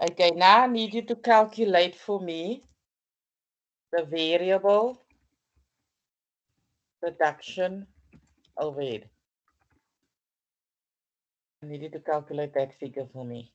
Okay, now I need you to calculate for me the variable production overhead. I need you to calculate that figure for me.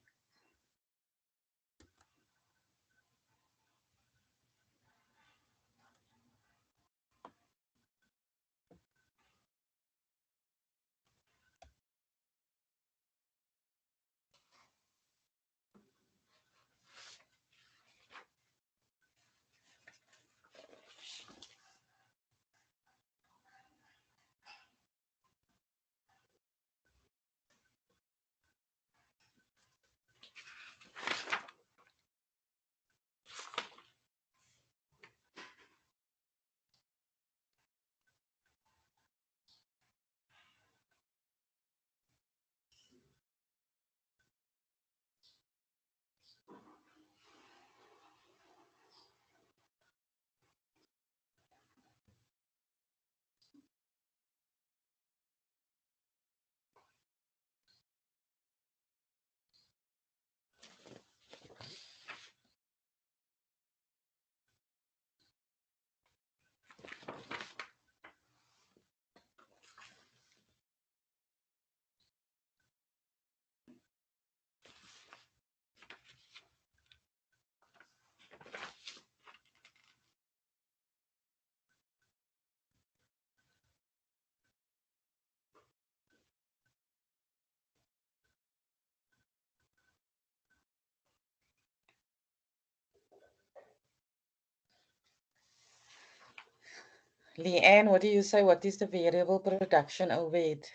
Leanne, what do you say? What is the variable production overhead?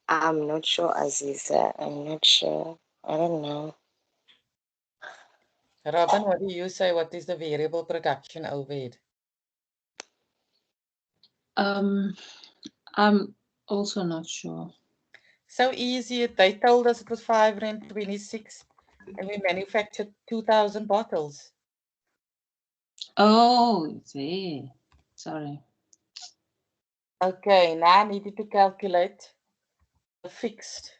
I'm not sure, Aziza. I'm not sure. I don't know. Robin, what do you say? What is the variable production overhead? I'm also not sure. So easy. They told us it was 526 and we manufactured 2,000 bottles. Oh, there. Sorry. Okay, now I needed to calculate the fixed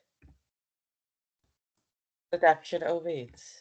production overheads.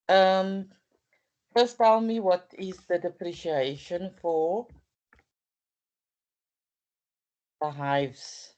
Um, First tell me what is the depreciation for the hives?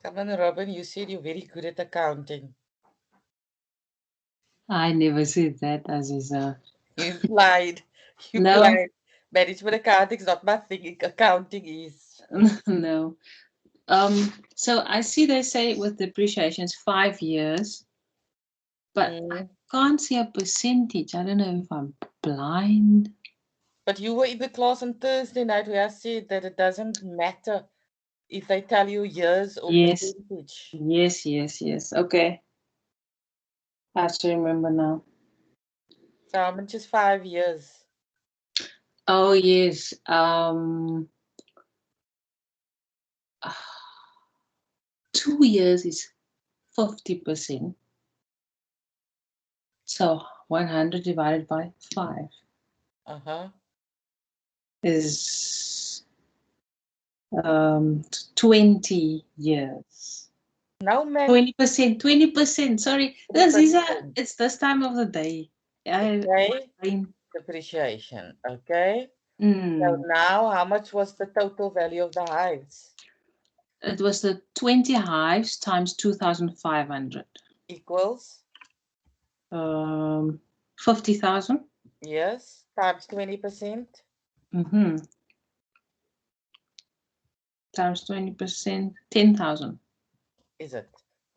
Come on, Robin, you said you're very good at accounting. I never said that, Aziza. You implied. You No, implied. Management accounting is not my thing. Accounting is. no. So I see they say with depreciations 5 years, but I Mm. can't see a percentage. I don't know if I'm blind. But you were in the class on Thursday night where I said that it doesn't matter if they tell you years or Yes, percentage. yes. Okay, I have to remember now. So how much is 5 years? Oh yes. 2 years is 50%. So 100 divided by 5 Uh-huh. is 20 years. No, man. 20%, 20%. Sorry, Aziza, 20%. it's this time of the day. Okay. I, Depreciation. Okay. So mm, now how much was the total value of the hives? it was the 20 hives times 2,500. Equals, 50,000. yes, times 20%. Mm-hmm. times 20%, 10,000. Is it?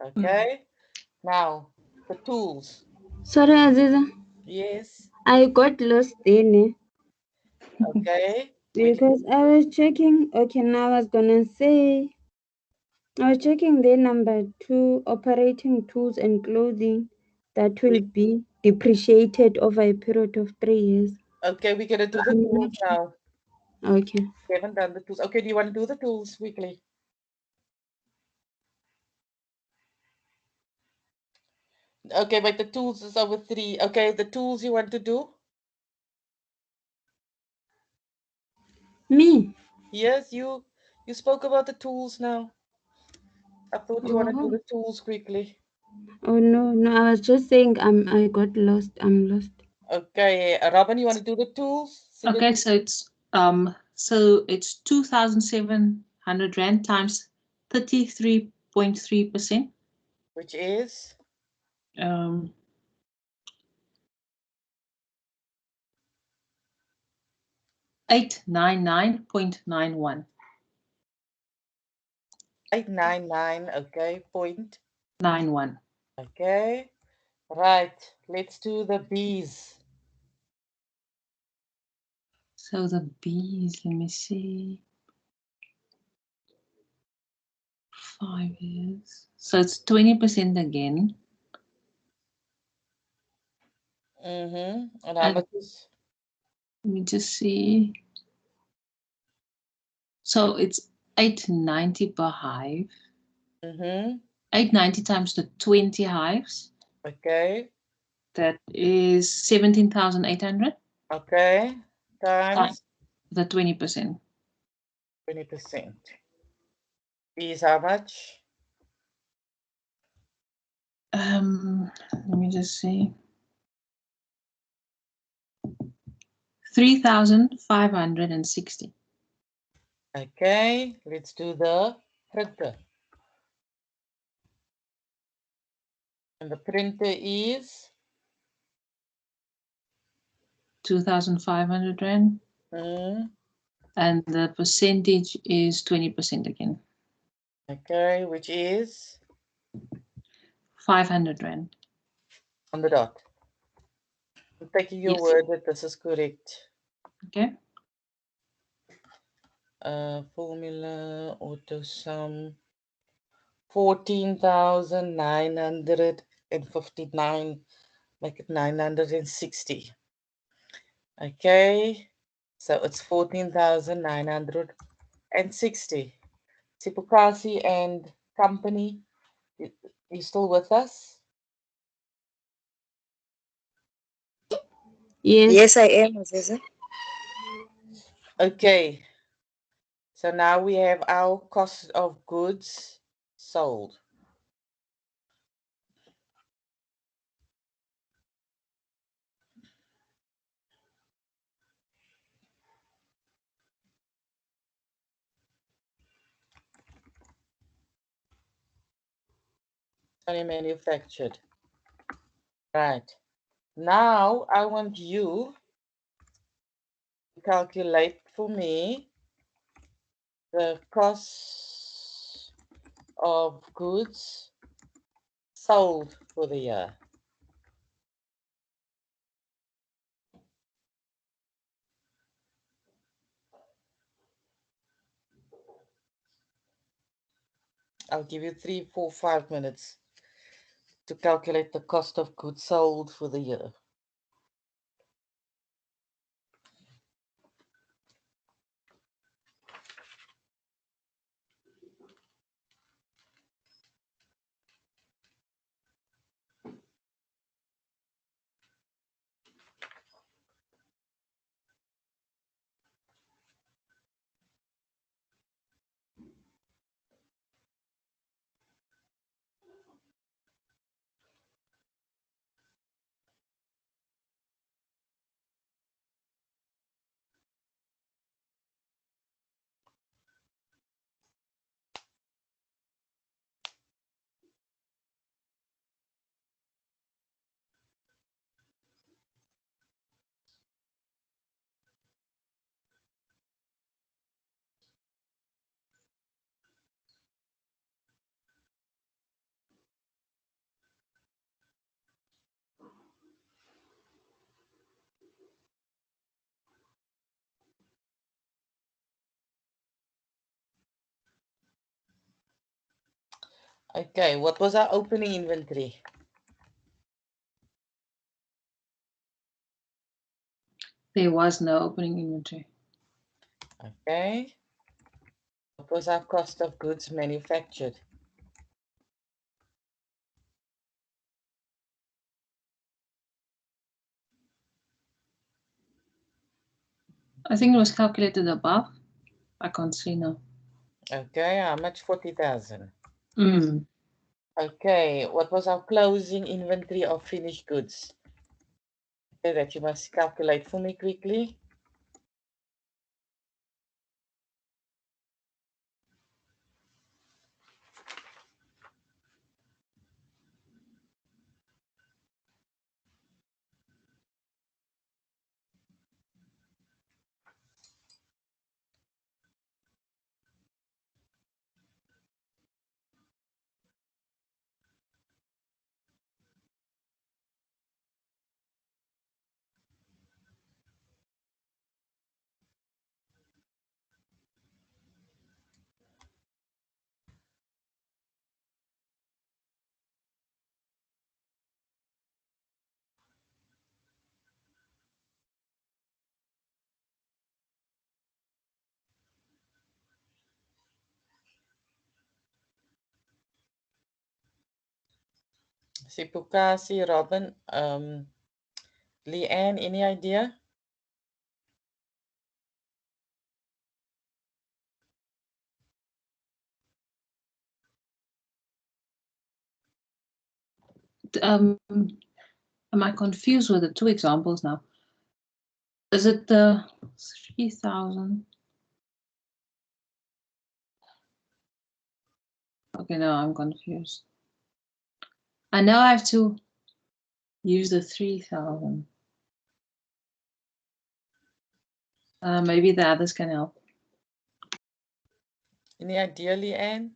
Okay. Now, the tools. Sorry, Aziza. Yes. I got lost there. Okay. Because I was checking. Okay, now I was gonna say. I was checking the number 2 operating tools and clothing that will be depreciated over a period of 3 years. Okay, we're gonna do the tools now. Okay. We haven't done the tools. Okay, do you want to do the tools weekly? Okay, but the tools is over 3. Okay, the tools you want to do? Me? Yes, you spoke about the tools now. I thought you want to do the tools quickly. Oh no, I was just saying I got lost. I'm lost. Okay, Robin, you want to do the tools? Okay, so it's 2,700 rand times 33.3%. Which is 899.91. 899. Okay, point 91. Okay, right. Let's do the bees. So the bees, let me see. 5 years. So it's 20% again. And how much is? Let me just see. So it's 890 per hive. 890 times the 20 hives. Okay. That is 17,800. Okay. Times the 20%. 20%. Is how much? Let me just see. 3,560. Okay, let's do the printer. And the printer is 2,500 rand. And the percentage is 20% again. Okay, which is 500 rand. on the dot. I'm taking your word that this is correct. Okay. Formula auto sum 14,959, make it 960. Okay, so it's 14,960. Sipukasi and company, you still with us? Yes. Yes, I am, Aziza. Okay, so now we have our cost of goods sold. Only manufactured. Right. Now I want you to calculate for me the cost of goods sold for the year. I'll give you 3, 4, 5 minutes to calculate the cost of goods sold for the year. Okay, what was our opening inventory? There was no opening inventory. Okay. What was our cost of goods manufactured? I think it was calculated above. I can't see now. Okay, how much? 40,000. Mm. Okay, what was our closing inventory of finished goods? Okay, that you must calculate for me quickly. Sipukasi, Robin, Leanne, any idea? Am I confused with the two examples now? Is it the 3,000? Okay, no, I'm confused. I know I have to use the 3,000. Maybe the others can help. Any idea, Leanne?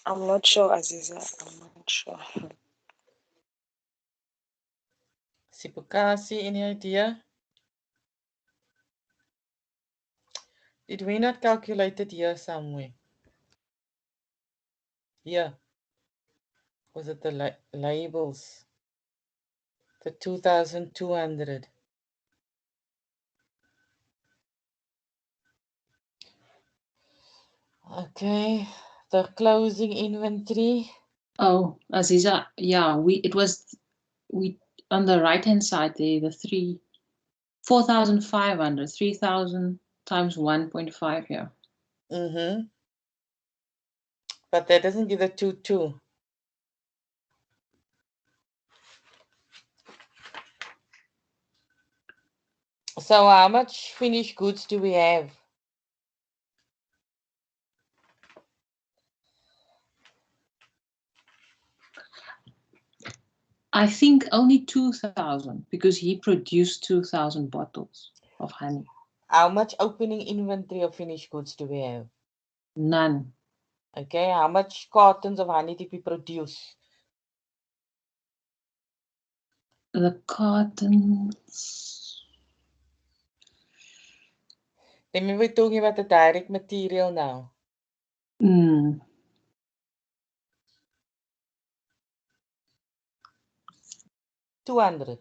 I'm not sure, Aziza. I'm not sure. Sipukasi, any idea? Did we not calculate it here somewhere? Here. Was it the labels? The 2,200. Okay, the closing inventory. Oh, Aziza, yeah, we on the right hand side there, the 4,500, 3,000 times 1.5 here. Mm-hmm. But that doesn't give the 2,2. So how much finished goods do we have? I think only 2,000 because he produced 2,000 bottles of honey. How much opening inventory of finished goods do we have? None. Okay, how much cartons of honey did we produce? The cartons. Then we're talking about the direct material now. 200.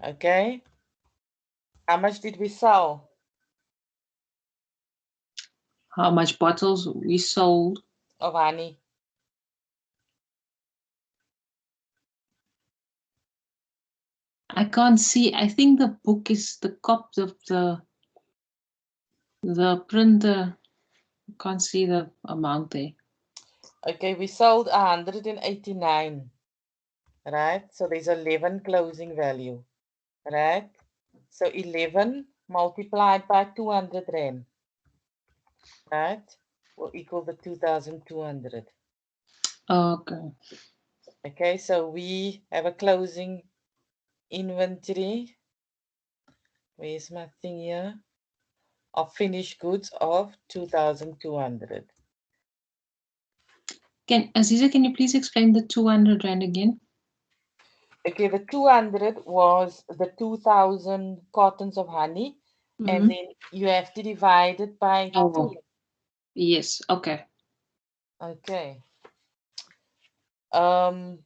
Okay. How much did we sell? How much bottles we sold of honey? I can't see. I think the book is the copy of the printer. I can't see the amount there. Okay, we sold 189. Right? So there's 11 closing value. Right? So 11 multiplied by 200 Rand. Right? Will equal the 2,200. Okay. Okay, so we have a closing inventory. Where's my thing here? Of finished goods of 2,200. Aziza, can you please explain the 200 rand again? Okay, the 200 was the 2,000 cartons of honey, and then you have to divide it by 2. Yes, okay. Okay. And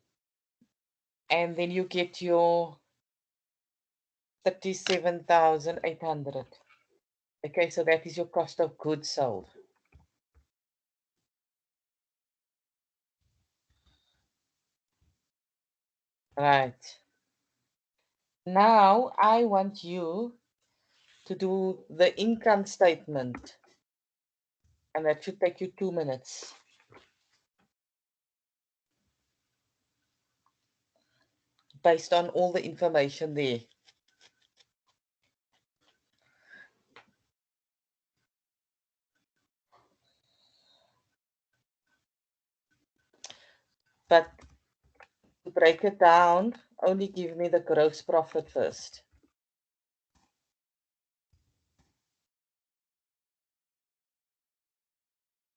then you get your 37,800. Okay, so that is your cost of goods sold. Right. Now I want you to do the income statement, and that should take you 2 minutes. Based on all the information there. But to break it down, only give me the gross profit first.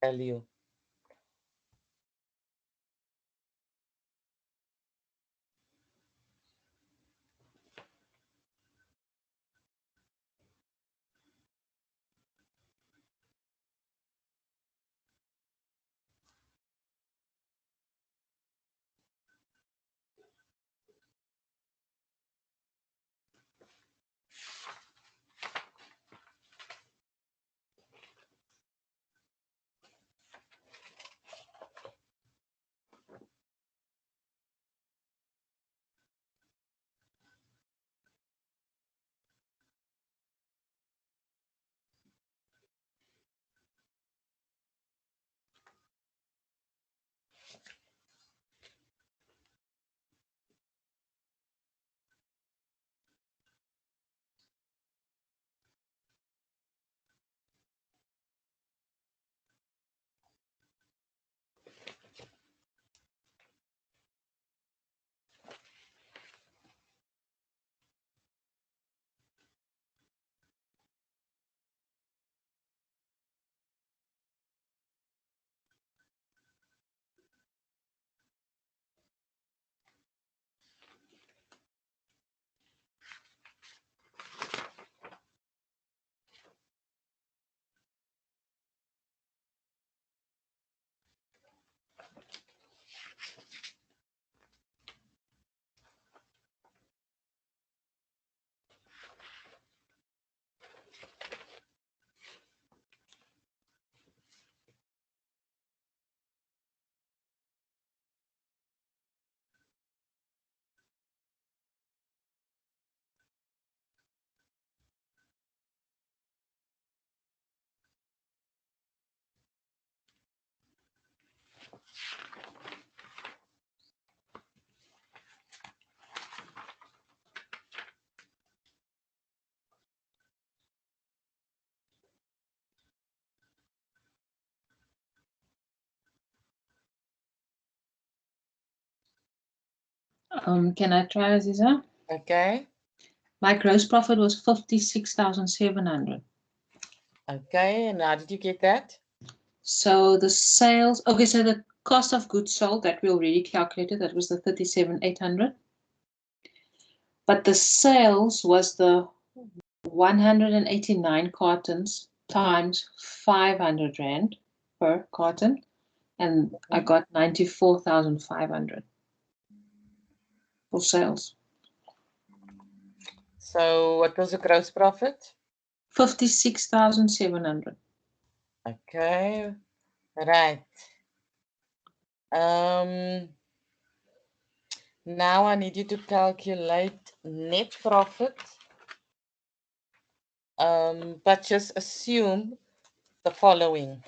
Value. Can I try, Aziza? Okay. My gross profit was 56,700. Okay, and how did you get that? So the sales, okay, so the cost of goods sold that we already calculated, that was the 37,800. But the sales was the 189 cartons times 500 rand per carton, and I got 94,500 for sales. So what was the gross profit? 56,700. Okay, right. Now I need you to calculate net profit. But just assume the following.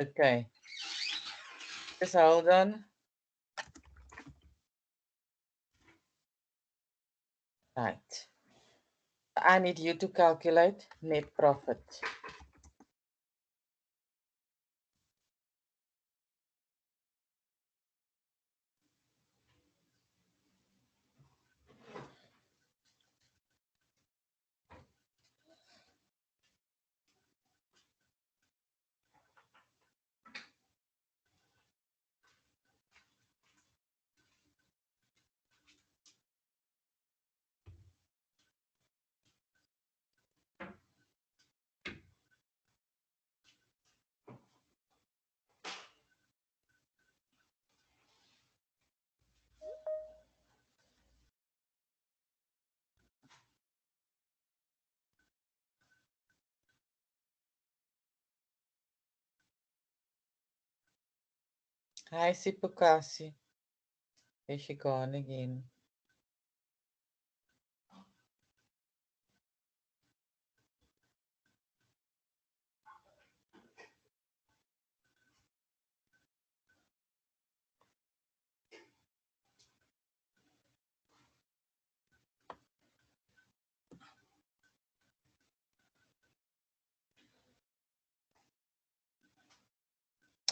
Okay. Just hold on. Right. I need you to calculate net profit. Hi, Sipukasi. Is she gone again?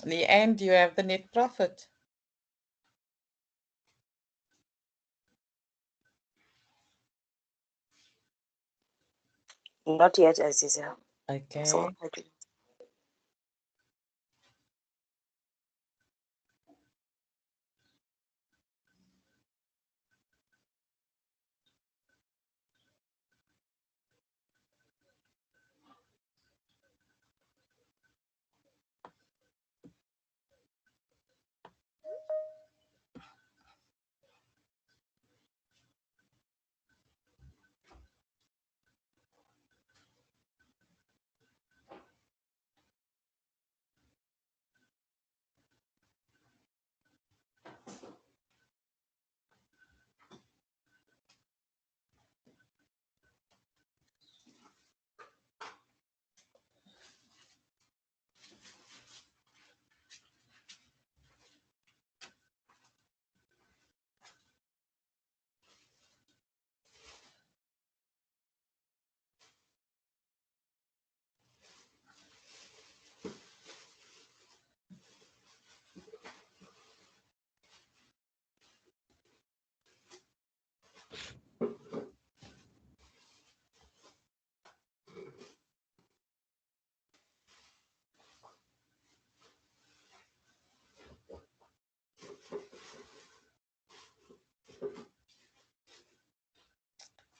In the end, you have the net profit. Not yet, Aziza. So Okay.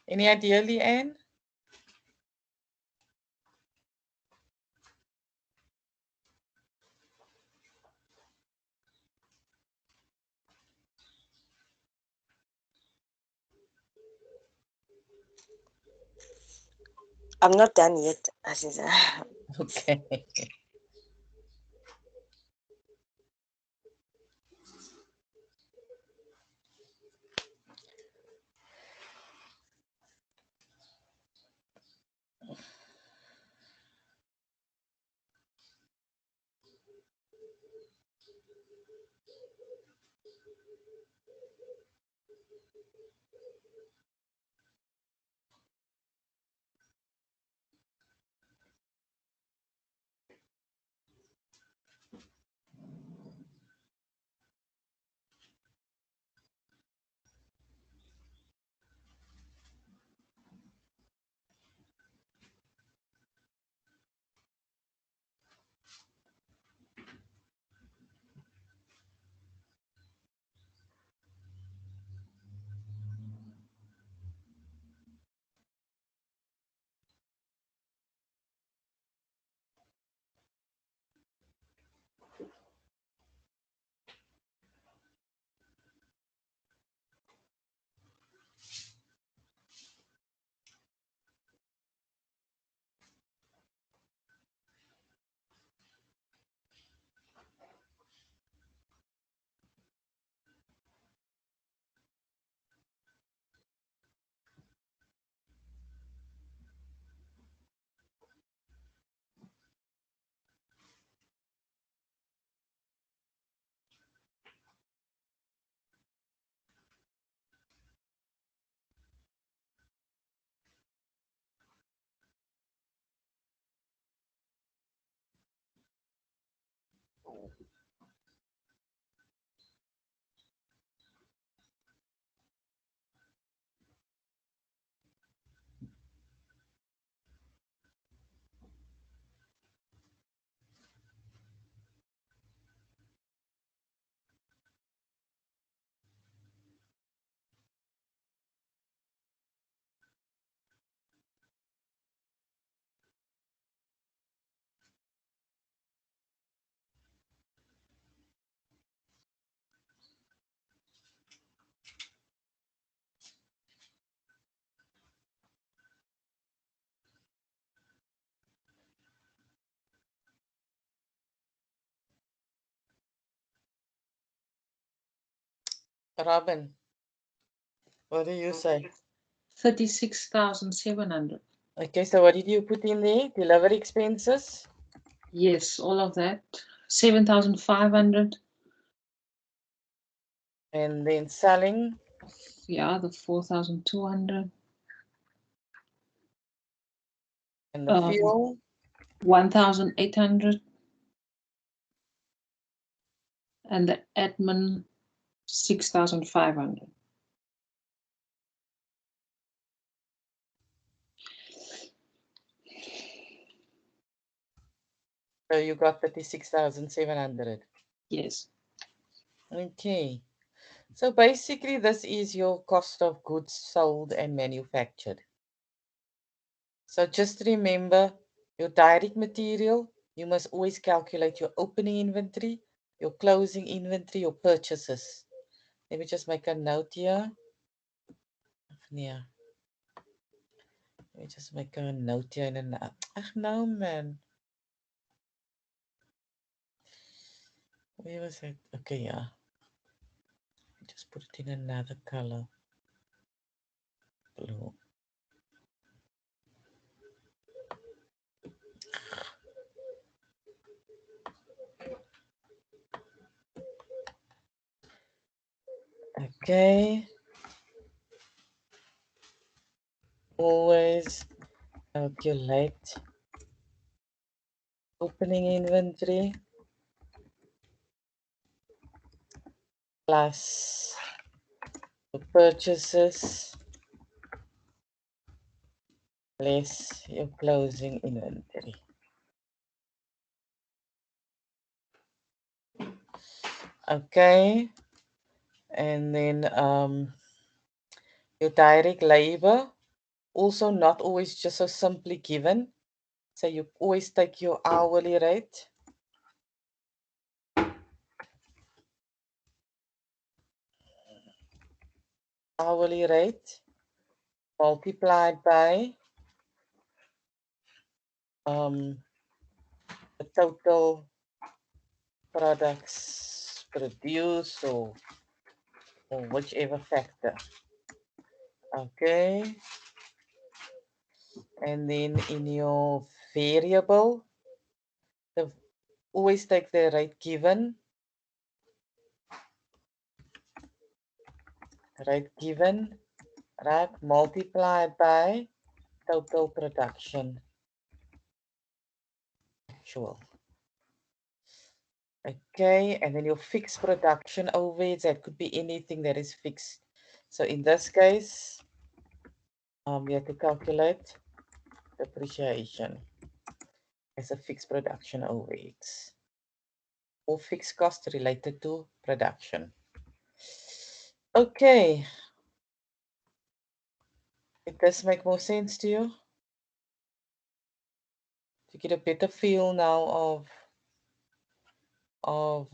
Any idea, Leanne? I'm not done yet, Aziza. Okay. Robin, what do you say? 36,700. Okay, so what did you put in there? Delivery expenses? Yes, all of that. 7,500. And then selling? Yeah, the 4,200. And the fuel? 1,800. And the admin, 6,500. So you got 36,700. Yes. Okay. So basically this is your cost of goods sold and manufactured. So just remember your direct material, you must always calculate your opening inventory, your closing inventory, your purchases. Let me just make a note here. Yeah. Let me just make a note here in a no man. Where was it? Okay, yeah. Just put it in another color. Blue. Okay. Always calculate opening inventory plus the purchases less your closing inventory. Okay. And then your direct labor, also not always just so simply given. So you always take your hourly rate. Hourly rate multiplied by the total products produced or whichever factor. Okay. And then in your variable, the, always take the rate given. Rate given, right? Multiplied by total production. Actual. Okay, and then your fixed production overheads, that could be anything that is fixed. So in this case, we have to calculate depreciation as a fixed production overheads or fixed cost related to production. Okay, it does make more sense to you? To get a better feel now of